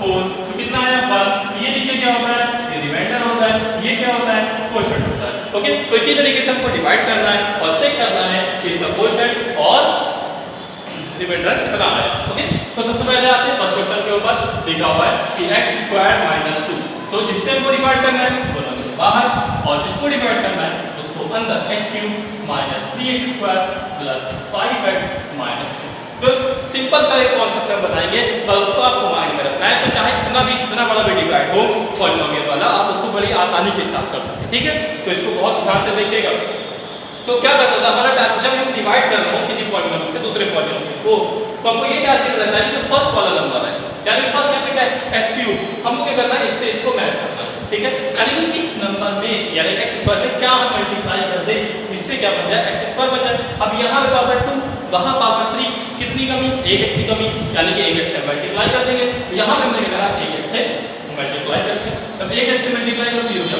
4, तो कितना आया 1। ये नीचे क्या होता है ये रिमाइंडर होता है, ये क्या होता है कोएफिशिएंट होता है। ओके, तो इसी तरीके से हमको डिवाइड करना है और चेक करना है कि इसका कोएफिशिएंट और रिमाइंडर कितना है। ओके, तो सबसे पहले आते हैं फर्स्ट क्वेश्चन के ऊपर। लिखा हुआ है कि x² - 2, तो जिससे हमको डिवाइड करना है वो नंबर बाहर और जिसको डिवाइड करना है उसको अंदर x³ - 3x² + 5x - 2। तो सिंपल सा एक कॉन्सेप्ट हम बताएंगे और उसको आपको माइंड में रखना है। तो चाहे जितना बड़ा भी डिवाइड हो पॉलीनोमियल वाला, आप उसको बड़ी आसानी के साथ कर सकते हैं। ठीक है, तो इसको बहुत ध्यान से देखिएगा। तो क्या करता था हमारा टाइम, जब हम डिवाइड कर रहे हो किसी पॉलिनोमियल से दूसरे पॉलिनोमियल को, तो हमको ये टारगेट रहता है कि जो फर्स्ट वाला नंबर है, यानी फर्स्ट यहाँ पे क्या है x क्यूब, हमको क्या करना है इससे इसको मैच करना है, ठीक है। यानी कि इस नंबर में यानी x स्क्वायर में क्या हम मल्टीप्लाई कर दे, इससे क्या बन जाए x स्क्वायर बन जाए। अब यहाँ पे पावर 2, वहाँ पावर 3, कितनी कमी, 1x की कमी, यानी कि 1x से मल्टीप्लाई कर देंगे। यहाँ पे हमने कहा 1x से मल्टीप्लाई कर दिया, तब 1x से मल्टीप्लाई कर दिया, हो गया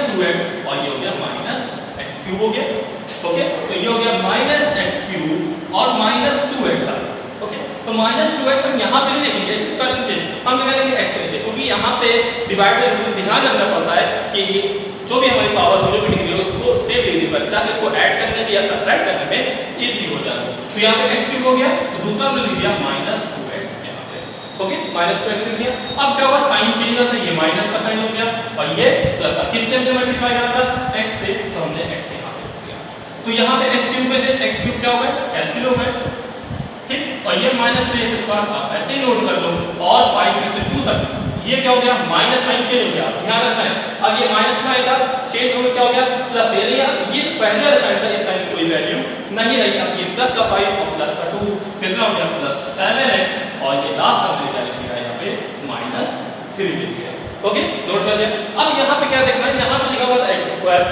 -2x और ये हो गया -x क्यूब हो गया, ओके। तो ये हो गया -x क्यूब और -2x आ, ओके। तो -2x हम यहाँ पे नहीं लिखेंगे इस पर नीचे, हम क्या करेंगे x के नीचे, क्योंकि यहाँ पे डिवाइड में ध्यान रखना पड़ता है कि जो भी हमारी पावर हो, जो भी डिग्री हो, उसको सेव लिखनी पड़ती है ताकि इसको ऐड करने में या सब्ट्रैक्ट करने में इजी हो जाए। तो यहाँ पे x क्यूब हो गया, तो दूसरा हमने लिख दिया -2x यहाँ पे, ओके, -2x लिख दिया। अब क्या हुआ, साइन चेंज होता है, ये माइनस का साइन हो गया और ये प्लस का, किससे हमने मल्टीप्लाई करा था, x से, तो हमने x से यहाँ पे लिख दिया। तो यहाँ पे x क्यूब में से x क्यूब क्या हो गया, कैंसिल हो गए, ठीक, और ये -3x स्क्वायर आप ऐसे ही नोट कर लो, और 5 में से 2 सर ये क्या हो गया, माइनस साइन चेंज हो गया, ध्यान रखना है। अब ये माइनस का आएगा, चेंज हो गया, क्या हो गया, प्लस ले लिया, ये पहले वाला साइन था, इस साइन की कोई वैल्यू नहीं रही। अब ये प्लस का 5 और प्लस का 2 कितना हो गया, +7x, और ये लास्ट हमने क्या लिख दिया यहाँ पे -3 लिख दिया, ओके, नोट कर लिया। अब यहाँ पे क्या देखना है, यहाँ पे लिखा हुआ था x स्क्वायर,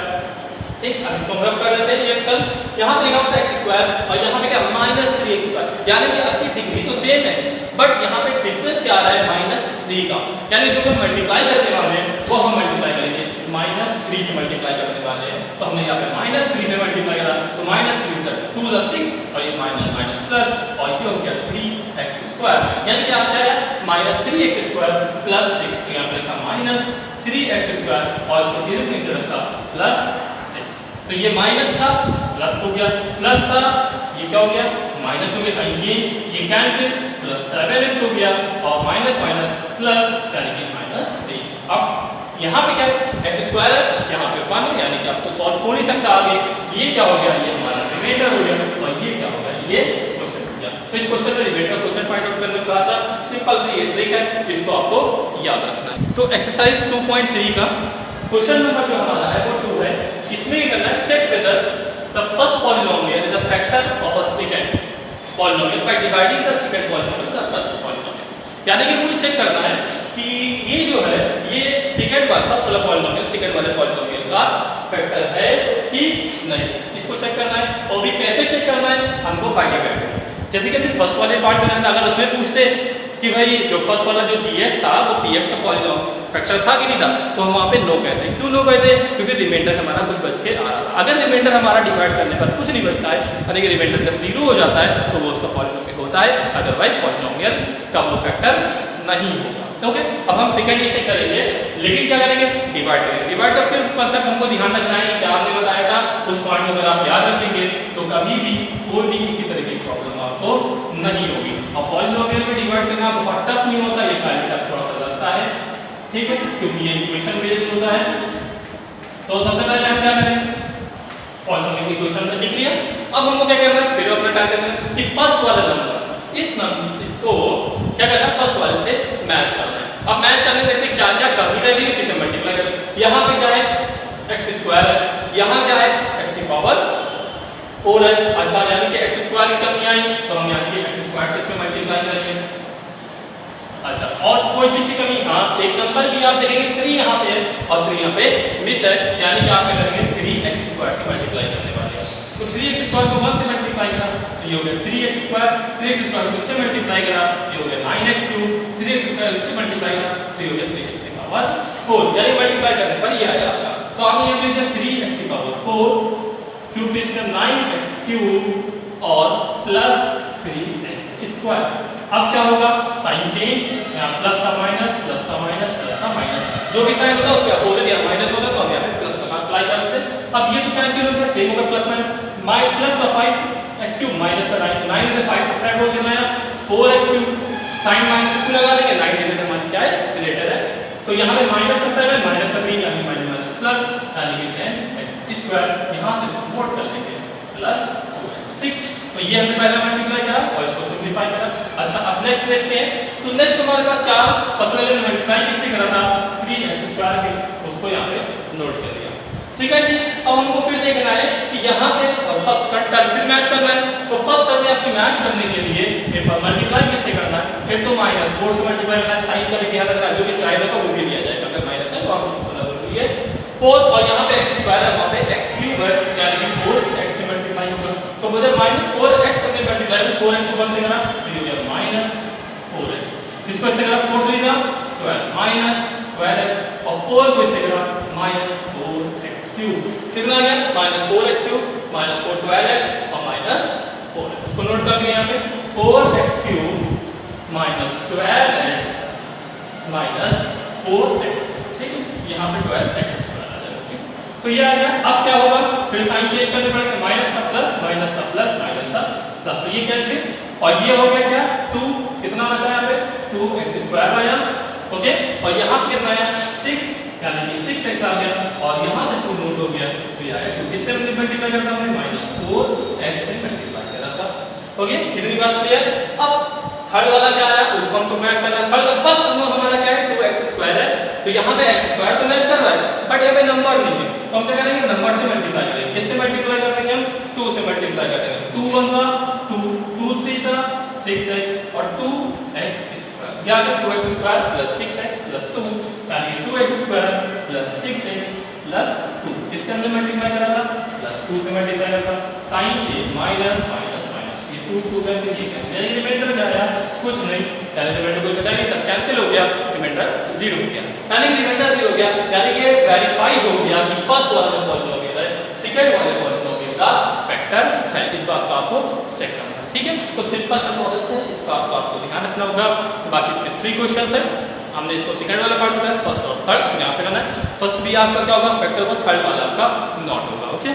ठीक, अब इसको हम रफ कर देते हैं, ये कल यहाँ पे लिखा हुआ था x स्क्वायर और यहाँ पे क्या -3x स्क्वायर, यानी कि आपकी डिग्री तो सेम है बट यहाँ पे डिफरेंस क्या आ रहा है, -3 का, यानी जो हम मल्टीप्लाई करने वाले हैं वो हम मल्टीप्लाई करेंगे -3 से मल्टीप्लाई करने वाले हैं, तो हमने यहाँ पे -3 से मल्टीप्लाई करा, तो -3 × 2 = 6 और ये माइनस प्लस और ये हो गया 3x स्क्वायर, यानी कि आप क्या है -3x स्क्वायर + 6, तो यहाँ पे लिखा -3x स्क्वायर और इसको धीरे धीरे नीचे रखा +6, तो ये माइनस था प्लस हो गया, प्लस था ये क्या हो गया, माइनस हो गया, साइन चेंज, ये कैंसिल, +7x हो गया और माइनस प्लस यानी कि -3। अब यहाँ पे क्या है, x स्क्वायर है, यहाँ पे 1 यानी कि अब तो सॉल्व हो नहीं सकता आगे, ये क्या हो गया, ये हमारा रिमाइंडर हो गया और ये क्या हो गया, ये क्वेश्चन हो गया। तो इस क्वेश्चन में रिमाइंडर क्वेश्चन फाइंड आउट करने को कहा था, सिंपल सी ये ट्रिक है, इसको आपको याद रखना है। तो एक्सरसाइज 2.3 का क्वेश्चन नंबर जो हमारा है वो 2 है, इसमें क्या करना है, check whether the first polynomial is the factor of a second polynomial by dividing the second polynomial the first polynomial, यानी कि मुझे चेक करना है कि ये जो है ये सेकंड वाला फर्स्ट वाला पॉलिनोमियल सेकंड वाले पॉलिनोमियल का फैक्टर है कि नहीं, इसको चेक करना है। और भी कैसे चेक करना है, हमको बाय डिवाइड, जैसे कि अभी फर्स्ट वाले पार्ट में अगर उसमें पूछते कि भाई जो फर्स्ट वाला जो जीएस था वो पीएक्स का पॉलिनोमियल फैक्टर था कि नहीं था, तो हम वहाँ पे नो कहते हैं। क्यों नो कहते हैं, क्योंकि रिमाइंडर हमारा कुछ बच के आ रहा है। अगर रिमाइंडर हमारा डिवाइड करने पर कुछ नहीं बचता है, यानी कि रिमाइंडर जब 0 हो जाता है तो वो उसका पॉलिनोमियल होता है, अदरवाइज पॉलिनोमियल का वो फैक्टर नहीं होगा, ओके। अब हम सेकंड ये चेक करेंगे, लेकिन क्या करेंगे, डिवाइड करेंगे। डिवाइड का फिर कंसेप्ट हमको ध्यान रखना है, क्या हमने बताया था उस पॉइंट को अगर आप याद रखेंगे तो कभी भी कोई भी किसी तरह की प्रॉब्लम आपको नहीं होगी। और पॉलिनोमियल में डिवाइड करना बहुत टफ नहीं होता, ये खाली टफ थोड़ा सा लगता है, ठीक है, क्योंकि ये इक्वेशन बेस्ड होता है। तो सबसे पहले हम क्या करें, पॉलिनोमियल इक्वेशन में लिख लिया। अब हमको क्या करना है, फिर अपना टाइप करना है कि फर्स्ट वाला नंबर इसको क्या करना है, फर्स्ट वाले से मैच करना है। अब मैच करने देते क्या क्या कमी रहेगी उसी से मल्टीप्लाई करें। यहाँ पे क्या है, x स्क्वायर है, यहाँ क्या है, x की पावर 4 है, अच्छा, यानी कि x स्क्वायर की कमी आई तो हम यहाँ की x स्क्वायर से इसमें मल्टीप्लाई करेंगे। अच्छा, और कोई चीज की कमी, हाँ, एक नंबर भी आप देखेंगे 3 यहाँ पे है और 3 यहाँ पे मिस है, यानी कि आप क्या करेंगे 3x स्क्वायर से मल्टीप्लाई करने वाले हैं। तो 3x स्क्वायर को 1 से मल्टीप्लाई करा तो ये हो गया 3x स्क्वायर, 3x स्क्वायर को इससे मल्टीप्लाई करा ये हो गया 9x क्यूब, 3x स्क्वायर इससे मल्टीप्लाई करा तो ये हो गया 3x की पावर 4, यानी मल्टीप्लाई करने पर ये आया आपका। तो आपने यहाँ लिख दिया 3x की पावर 4 क्यूब इसका 9x क्यूब और प्लस 3x स्क्वायर। अब क्या होगा, साइन चेंज, यहाँ प्लस का माइनस, प्लस का माइनस, प्लस का माइनस, जो भी साइन होता है उसका बोले दिया माइनस होता है तो हम यहाँ पे प्लस का अप्लाई कर देते हैं। अब ये तो कैंसिल हो गया, सेम होगा प्लस माइनस, प्लस का 5x क्यूब माइनस का 9, 9 से 5 सब्ट्रैक्ट हो गया नया 4x क्यूब, साइन माइनस को लगा देंगे, 9 डिजिट हमारी क्या है, रिलेटेड है, तो यहाँ पे माइनस का 7 माइनस का 3 यानी माइनस प्लस यानी कि 10x स्क्वायर, यहाँ से नोट कर लेंगे प्लस 2x, ठीक। तो ये हमने पहला मल्टीप्लाई करा और इसको सिंपलीफाई करा। अच्छा, अब नेक्स्ट देखते हैं, तो नेक्स्ट हमारे पास क्या, फर्स्ट वाले ने मल्टीप्लाई किससे करा था, 3x स्क्वायर के, उसको यहाँ पे नोट कर लिया। सेकंड चीज, अब हमको फिर देखना है कि यहाँ पे और फर्स्ट टर्म फिर मैच करना है। तो फर्स्ट टर्म में आपकी मैच करने के लिए मल्टीप्लाई किससे करना है? एक तो -4 से मल्टीप्लाई करना है, साइन का भी ध्यान रखना है, जो भी साइन होगा वो भी लिया जाएगा, अगर माइनस है तो आप उसको अलग रख लीजिए 4 और यहाँ पे x स्क्वायर है, वहाँ पे x क्यूब है, यानी कि 4x से मल्टीप्लाई होगा। तो मुझे -4x से मल्टीप्लाई में 4x को कौन से करना? तो ये -4x, इसको इससे करा 4 3 का 12 -12x और 4 को इससे करा -4x क्यूब, कितना आ गया? -4x क्यूब -4 12x और -4x। इसको नोट कर दिया यहाँ पे 4x क्यूब -12x -4x, ठीक है, यहाँ पे 12x आ जाएगा। तो ये आ गया। अब क्या होगा? फिर साइन चेंज करने पड़ेगा, माइनस का प्लस, माइनस का प्लस, माइनस का प्लस, तो ये कैंसिल और ये हो गया क्या? 2, कितना बचा यहाँ पे? 2x² आया, ओके, और यहाँ पे कितना आया? 6, यानी कि 6x आ गया और यहाँ से 2 नोट हो गया, तो ये आया 2, किससे मल्टीप्लाई करता हूँ? -4x से मल्टीप्लाई कर रहा था, ओके, कितनी बात क्लियर? अब थर्ड वाला क्या आया? उसको हमको मैच करना है। थर्ड फर्स्ट हमारा क्या है? 2x² है, तो यहाँ पे x² तो मैच कर रहा है, बट यहाँ पे नंबर नहीं है, तो हम क्या करेंगे? नंबर से मल्टीप्लाई करेंगे। किससे मल्टीप्लाई करेंगे? हम 2 से मल्टीप्लाई करेंगे। 2 1 का 2, 2 3 का 6x और 2x², या 2x² + 6x + 2, यानी 2x² + 6x + 2, किससे हमने मल्टीप्लाई करा था? +2 से मल्टीप्लाई करा था। Sign change minus minus minus, ये 2 कैंसिल, ये कैंसिल, यानी रिमाइंडर क्या आया? कुछ नहीं, यानी रिमाइंडर कोई बचा नहीं, सब कैंसिल हो गया, रिमाइंडर 0 हो गया, यानी रिमाइंडर 0 हो गया, यानी कि वेरीफाई हो गया कि फर्स्ट वाला जो पॉलिनोमियल है सेकंड वाले पॉलिनोमियल का फैक्टर है। इस बात को आपको चेक करना है, ठीक है। तो सिंपल सा प्रोसेस है, इस बात को आपको ध्यान रखना होगा। बाकी इसमें 3 क्वेश्चंस है, हमने इसको सेकंड वाला पार्ट बताया, फर्स्ट और थर्ड यहाँ पे करना है। फर्स्ट भी आपका क्या होगा? फैक्टर होगा, थर्ड वाला आपका नॉट होगा, ओके।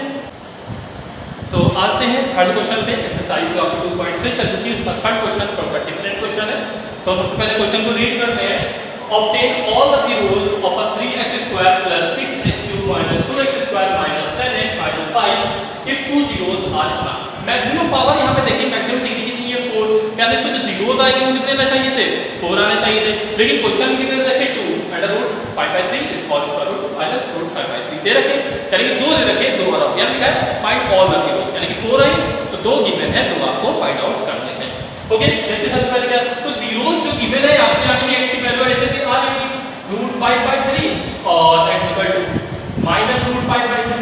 तो आते हैं थर्ड क्वेश्चन पे। एक्सरसाइज जो आपकी 2.3 चल चुकी है, उसका थर्ड क्वेश्चन थोड़ा डिफरेंट क्वेश्चन है। तो सबसे पहले क्वेश्चन को रीड करते हैं। Obtain all the zeros of a 3x² + 6x³ - 2x² - 10x - 5 if 2 zeros are इतना। मैक्सिमम पावर यहाँ पे देखिए, मैक्सिमम डिग्री कितनी है? 4, यानी इसको जो zeros आएंगे वो कितने आने चाहिए थे? 4 आने चाहिए थे, लेकिन क्वेश्चन में कितने रखे? 2 √5/3 और स्क्वायर रूट -√5/3 दे रखे, यानी कि 2 दे रखे, 2 और अब यानी क्या है? फाइंड ऑल द zeros, यानी कि 4 आई तो 2 गिवन है, 2 आपको फाइंड आउट करने हैं, ओके। देखते सबसे पहले क्या, तो zeros जो गिवन है आपको, यानी कि x की वैल्यू ऐसे थी आ जाएगी √5/3 और x -√5/3,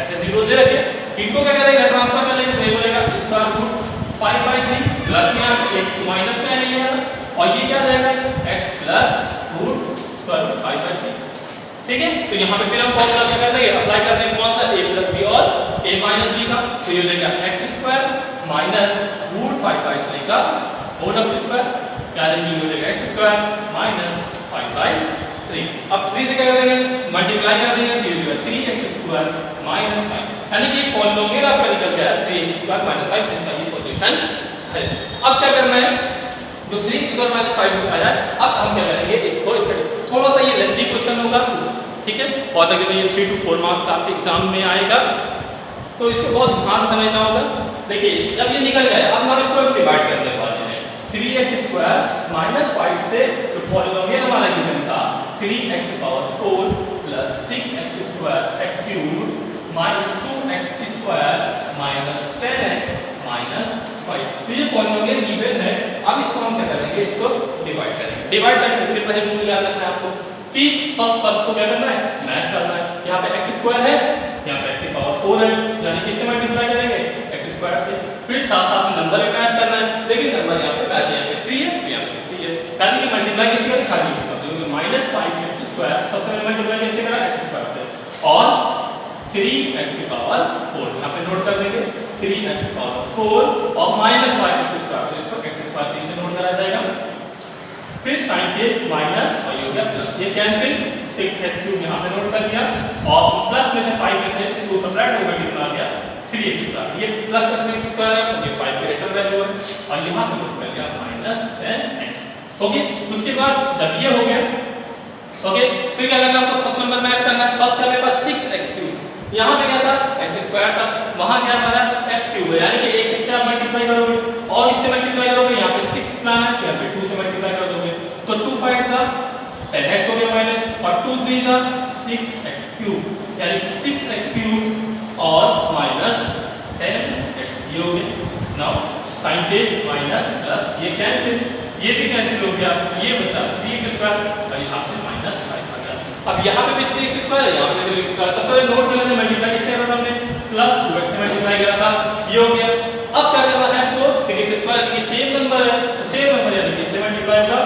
ऐसे zeros दे रखे, इनको क्या करेगा? ट्रांसफर कर लेंगे, तो ये बोलेगा √5/3 प्लस में आप एक माइनस में आएगा और ये क्या रहेगा? x +√5/3, ठीक है। तो यहाँ पे फिर हम फॉर्मूला क्या कर देंगे? अप्लाई कर देंगे, कौन सा? a + b और a - b का, तो ये हो जाएगा x² -√5/3 का होल स्क्वायर, यानी कि हो जाएगा x² -5/3। अब 3 से क्या कर देंगे? मल्टीप्लाई कर देंगे, तो ये हो जाएगा 3x² -5, यानी कि पॉलिनोमियल आपका निकल गया 3x² -5, जिसका ये सॉल्यूशन है। अब क्या करना है? जो 3x² -5 आया, अब हम क्या करेंगे? इसको थोड़ा सा ये लेंथी क्वेश्चन होगा, ठीक है, और तकरीबन ये 3 to 4 मार्क्स का आपके एग्जाम में आएगा, तो इसको बहुत ध्यान से समझना होगा। देखिए जब ये निकल जाए, अब हम इसको डिवाइड करने वाले हैं। 3x² -5 से जो पॉलिनोमियल हमारा गिवन था 3x⁴ + 6x² x³ -2x² -10x -5, तो ये पॉलिनोमियल गिवन है। अब इसको हम क्या करेंगे? इसको डिवाइड करेंगे। डिवाइड करने के फिर पहले रूल याद रखना है आपको कि फर्स्ट को क्या करना है? मैच करना है। यहाँ पे x² है, यहाँ पे x⁴ है, यानी किससे मल्टीप्लाई करेंगे? x² से। फिर साथ-साथ में नंबर भी मैच करना है, लेकिन नंबर यहाँ पे मैच है, यहाँ पे 3 है, यहाँ पे 3 है, यानी कि मल्टीप्लाई किससे करें? खाली होगा, तो -5x² सबसे पहले मल्टीप्लाई किससे करा? x² से, और 3x⁴ यहाँ पे नोट कर देंगे 3x⁴ और -5x², तो इसको x² से नोट करा जाएगा। फिर साइन चेंज माइनस और ये हो गया प्लस, ये कैंसिल, 6x³ यहाँ पे नोट कर दिया और प्लस में से 5 में से 2 सब्ट्रैक्ट होकर कितना आ गया? 3x², ये प्लस का 3x² है, ये 5 ग्रेटर वैल्यू है, और यहाँ से नोट कर दिया -10x, ओके। उसके बाद जब ये हो गया, ओके, फिर क्या करना है? आपको फर्स्ट नंबर मैच करना है। फर्स्ट का मेरे पास 6x³, यहाँ पे क्या था? x² था, वहाँ क्या हमारा x³ है, यानी कि एक इससे आप मल्टीप्लाई करोगे और इससे मल्टीप्लाई करोगे, यहाँ पे 6 लाना है, यहाँ पे 2 से मल्टीप्लाई कर दोगे, तो 2 5 था 10x हो गया माइनस, और 2 3 था 6x³, यानी कि 6x³ और -10x ये हो गया। Now sine change minus plus ये कैंसिल, ये भी कैंसिल हो गया, ये बचा 3x² और यहाँ से -5 आ गया। अब यहाँ पे भी 3x² है, यहाँ पे भी 3x²। सबसे पहले नोट करना है मल्टीप्लाई किससे करा था हमने, प्लस 2x से मल्टीप्लाई करा था, ये हो गया। अब क्या करना है तो 3x² यानी कि सेम नंबर है, सेम नंबर यानी कि इससे मल्टीप्लाई होगा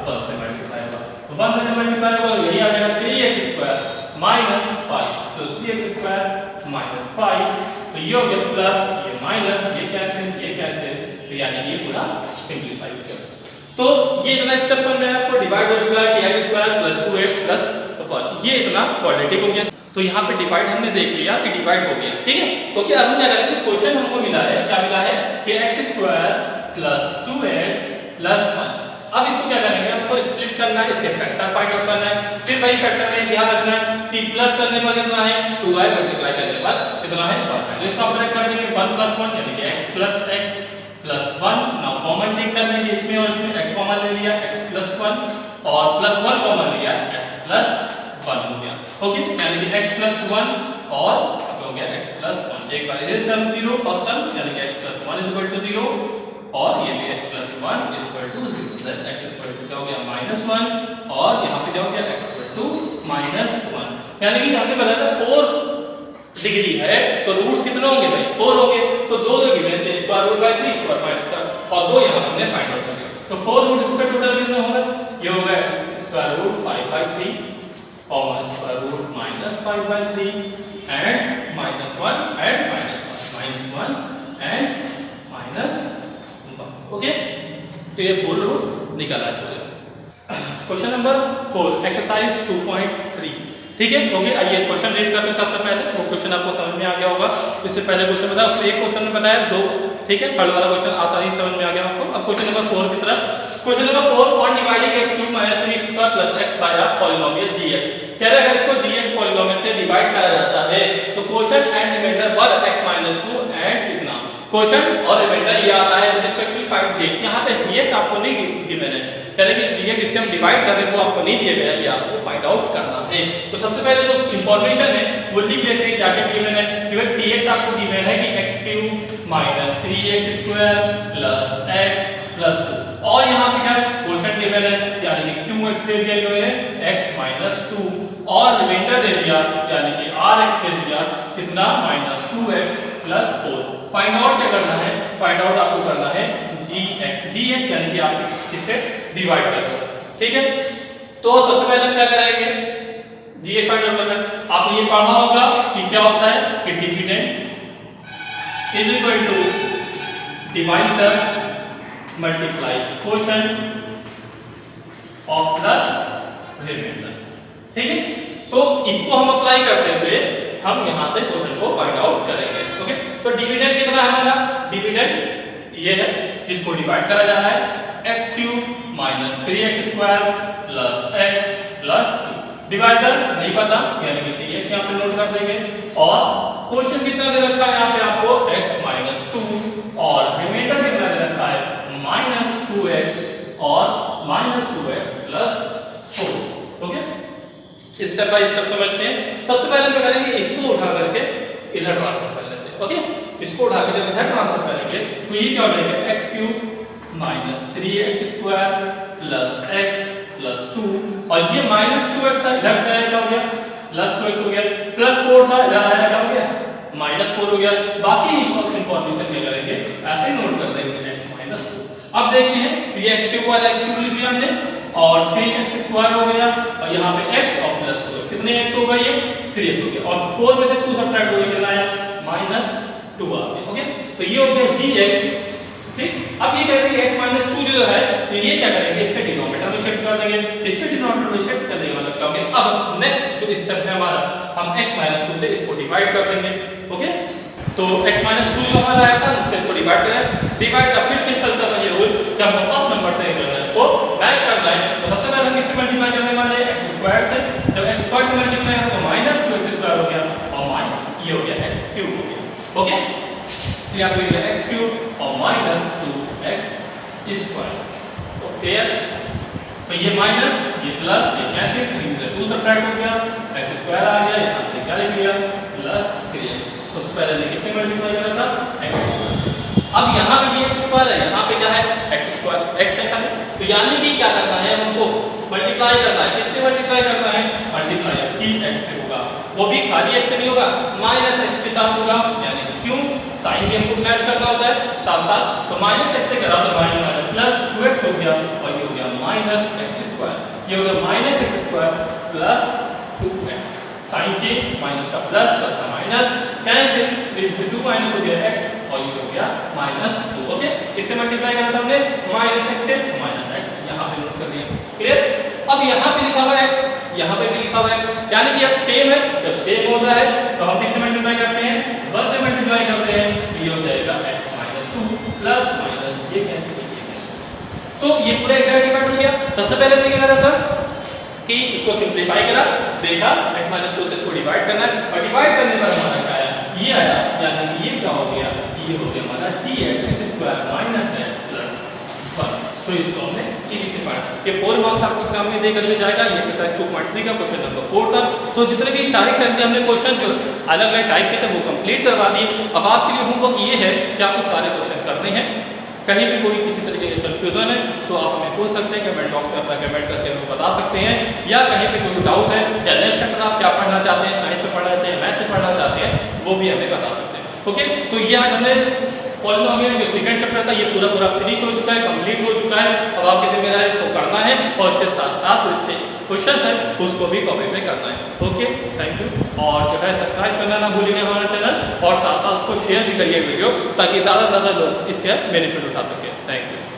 1 से मल्टीप्लाई होगा, तो 1 से मल्टीप्लाई होगा यही आ जाएगा 3x² माइनस 5, तो 3x² माइनस 5, तो ये हो गया प्लस ये माइनस ये कैंसिल, तो यानी ये पूरा सिंपलीफाई हो गया। तो ये इतना स्टेप समझ में आपको, डिवाइड हो चुका है ti² प्लस 2x प्लस 1, ये इतना क्वाड्रेटिक हो गया। तो यहाँ पे डिवाइड हमने देख लिया कि डिवाइड हो गया, ठीक है। तो क्या हम क्या करेंगे, क्वेश्चन हमको मिला है, क्या मिला है कि x² प्लस 2x प्लस 1। अब इसको क्या करेंगे, हमको स्प्लिट करना है, इसके फैक्टर फाइंड आउट करना है। फिर वही फैक्टर में ध्यान रखना है कि प्लस करने पर कितना है 2y, मल्टीप्लाई करने पर कितना है 1। तो इसको ऑपरेट कर देंगे 1 प्लस 1 यानी कि x plus x plus 1। Now common take कर लेंगे इसमें और इसमें, x कॉमन ले लिया x प्लस 1 और प्लस 1 कॉमन लिया x प्लस 1 हो गया, ओके। यानी कि x प्लस 1 और हो गया x प्लस 1। एक बार ये टर्म 0 फर्स्ट टर्म यानी कि x प्लस 1 इक्वल टू 0 और ये भी x plus 1 equal to 0, then x equal to क्या हो गया -1 और यहाँ पे क्या हो गया x इक्वल टू -1। यानी कि हमने बताया था 4 डिग्री है तो रूट्स कितने होंगे भाई 4 होंगे, तो 2 गिवन थे, square root by 3 square minus का, और 2 यहाँ हमने फाइंड आउट कर लिया। तो 4 रूट इसका टोटल कितना होगा, ये होगा स्क्वायर रूट 5/3 और square root -5/3 and -1 and -1 and -1, okay. तो ये 4 रूट्स निकल आए। क्वेश्चन नंबर 4 एक्सरसाइज 2.3, ठीक है, ओके। आइए क्वेश्चन रीड करते हैं। सबसे पहले वो क्वेश्चन आपको समझ में आ गया होगा, इससे पहले क्वेश्चन बताया, उसमें एक क्वेश्चन में बताया 2, ठीक है। थर्ड वाला क्वेश्चन आसानी से समझ में आ गया आपको। अब क्वेश्चन नंबर 4 की तरफ, question number 4 on dividing x³ - 3x² plus x by a polynomial gx। कह रहा है इसको gx पॉलिनोमियल से डिवाइड करा जाता है, तो quotient and remainder for x - 2 and इतना क्वोशंट और रिमाइंडर ये आ रहा है रिस्पेक्टिवली फाइंड gx। यहां पे gx आपको नहीं गिवन है, कह रहे कि gx जिससे हम डिवाइड कर रहे हैं वो आपको नहीं दिया गया, ये आपको फाइंड आउट करना है। तो सबसे पहले जो इंफॉर्मेशन है वो लिख लेते हैं, क्या क्या गिवन है। इवन dx आपको गिवन है कि x³ - 3x² plus x plus 2, और यहाँ पे क्या क्वोशंट गिवन है यानी कि qx दे दिया जो है x - 2 और रिमाइंडर दे दिया यानी कि rx दे दिया कितना -2x प्लस 4। फाइंड आउट क्या करना है, फाइंड आउट आपको करना है gx यानी कि आप इससे डिवाइड कर दो, ठीक है। तो सबसे पहले हम क्या करेंगे, gx फाइंड आउट करना है। आपने ये पढ़ा होगा कि क्या होता है कि dividend is equal to divider multiply quotient of plus remainder, ठीक है। तो इसको हम अप्लाई करते हुए हम यहां से क्वोशंट को फाइंड आउट करेंगे, ओके। तो डिविडेंड कितना है हमारा, डिविडेंड ये है जिसको डिवाइड करा जा रहा है x³ - 3x² plus x plus 2। Divider नहीं पता यानी कि gx यहां पे नोट कर देंगे, और क्वेश्चन कितना दे रखा है यहां पे आपको x - 2 और रिमाइंडर कितना दे रखा है -2x और -2x plus 4, okay. Step by step समझते हैं। सबसे पहले क्या करेंगे, इसको उठा करके इधर ट्रांसफर कर लेते हैं, ओके। इसको उठा के जब इधर ट्रांसफर करेंगे तो ये क्या हो जाएगा x³ - 3x² plus x plus 2, और ये -2x था इधर से आया क्या हो गया +2x हो गया, प्लस 4 था इधर आया क्या हो गया -4 हो गया। बाकी इंफॉर्मेशन क्या करेंगे ऐसे नोट कर देंगे x - 2। अब देखते हैं ये x³ वाला x³ लिख दिया हमने और 3x² हो गया, और यहाँ पे x और प्लस 2 कितने x होगा ये 3x हो गया, और 4 में से 2 सब्ट्रैक्ट होके कितना आया -2 आ गया, ओके। तो ये हो गया gx, ठीक। अब ये कहते हैं कि x - 2 जो है तो ये क्या करेंगे इसके डिनोमिनेटर में शिफ्ट कर देंगे, इसके डिनोमिनेटर में शिफ्ट करने का मतलब क्या होगा, अब नेक्स्ट जो स्टेप है हमारा हम x - 2 से इसको डिवाइड कर देंगे, ओके। तो x - 2 जो हमारा आया था उससे इसको डिवाइड करें, डिवाइड का फिर सिंपल सा ये रूल कि हमको फर्स्ट नंबर से निकालना है, इसको मैच करना है। तो सबसे पहले हम इससे मल्टीप्लाई करने वाले हैं x² से, जब x² से मल्टीप्लाई हो तो -2x² हो गया और ये हो गया x³ हो गया, ओके। यहाँ पे लिखा है x³ और -2x², तो क्लियर। तो ये माइनस ये प्लस ये कैंसिल, 3 से 2 सब्ट्रैक्ट हो गया, x² आ गया, यहाँ से क्या लिख लिया अब यहाँ पे भी एक्स स्क्वायर है, यहाँ पे क्या है एक्स स्क्वायर, एक्स है खाली। तो यानी कि क्या करना है हमको, मल्टीप्लाई करना है। किससे मल्टीप्लाई करना है, मल्टीप्लाई की एक्स से होगा, वो भी खाली एक्स से नहीं होगा, माइनस एक्स के साथ होगा। यानी कि क्यों, साइन भी हमको मैच करना होता है साथ साथ। तो माइनस एक्स से करा तो माइनस प्लस 2x हो गया, और ये हो गया माइनस एक्स स्क्वायर, ये हो गया minus x square plus 2x। Sign change, minus का प्लस, प्लस का माइनस, कैंसिल, 3 से 2 माइनस हो गया x, और ये हो गया -2। ओके, इससे मल्टीप्लाई करा था हमने माइनस एक्स से माइनस एक्स, यहाँ पे नोट कर दिया, क्लियर। अब यहाँ पे लिखा हुआ x, यहाँ पे भी लिखा हुआ x, यानी कि अब सेम है। जब सेम होता है तो हम किससे मल्टीप्लाई करते हैं, 1 से मल्टीप्लाई करते हैं, तो ये हो जाएगा x -2 प्लस माइनस ये कैंसिल। तो ये पूरा x डिवाइड हो गया। सबसे पहले हमने क्या करा था कि इसको सिंपलीफाई करा, देखा x -2 से इसको डिवाइड करना है, और डिवाइड करने पर हमारा क्या आया, ये आया, यानी कि ये क्या हो गया, ये हो गया हमारा gx square minus x plus 1। तो इसको हमने इजी से पढ़ा। ये 4 मार्क्स आपको एग्जाम में देकर के जाएगा। ये एक्सरसाइज 2.3 का क्वेश्चन नंबर 4 था। तो जितने भी सारी सारे हमने क्वेश्चन जो अलग अलग टाइप के थे वो कंप्लीट करवा दिए। अब आपके लिए होमवर्क ये है कि आपको सारे क्वेश्चन करने हैं। कहीं भी कोई किसी तरीके का कंफ्यूजन है तो आप हमें पूछ सकते हैं, कमेंट बॉक्स में अपना कमेंट करके हमें बता सकते हैं, या कहीं पे कोई डाउट है या नेक्स्ट चैप्टर आप क्या पढ़ना चाहते हैं, साइंस में पढ़ना चाहते हैं, मैथ्स में पढ़ना चाहते हैं, वो भी हमें बता सकते हैं। ओके, तो ये आज हमने पॉलिनोमियल जो सेकंड चैप्टर था ये पूरा फिनिश हो चुका है, कंप्लीट हो चुका है। अब आपके जिम्मेदारी इसको करना है, और इसके साथ साथ जो इसके क्वेश्चन है उसको भी कॉपी में करना है। Okay, thank you. और जो है सब्सक्राइब करना ना भूलिएगा हमारा चैनल, और साथ साथ उसको शेयर भी करिए वीडियो, ताकि ज़्यादा से ज़्यादा लोग इसके बेनिफिट उठा सकें। Thank you.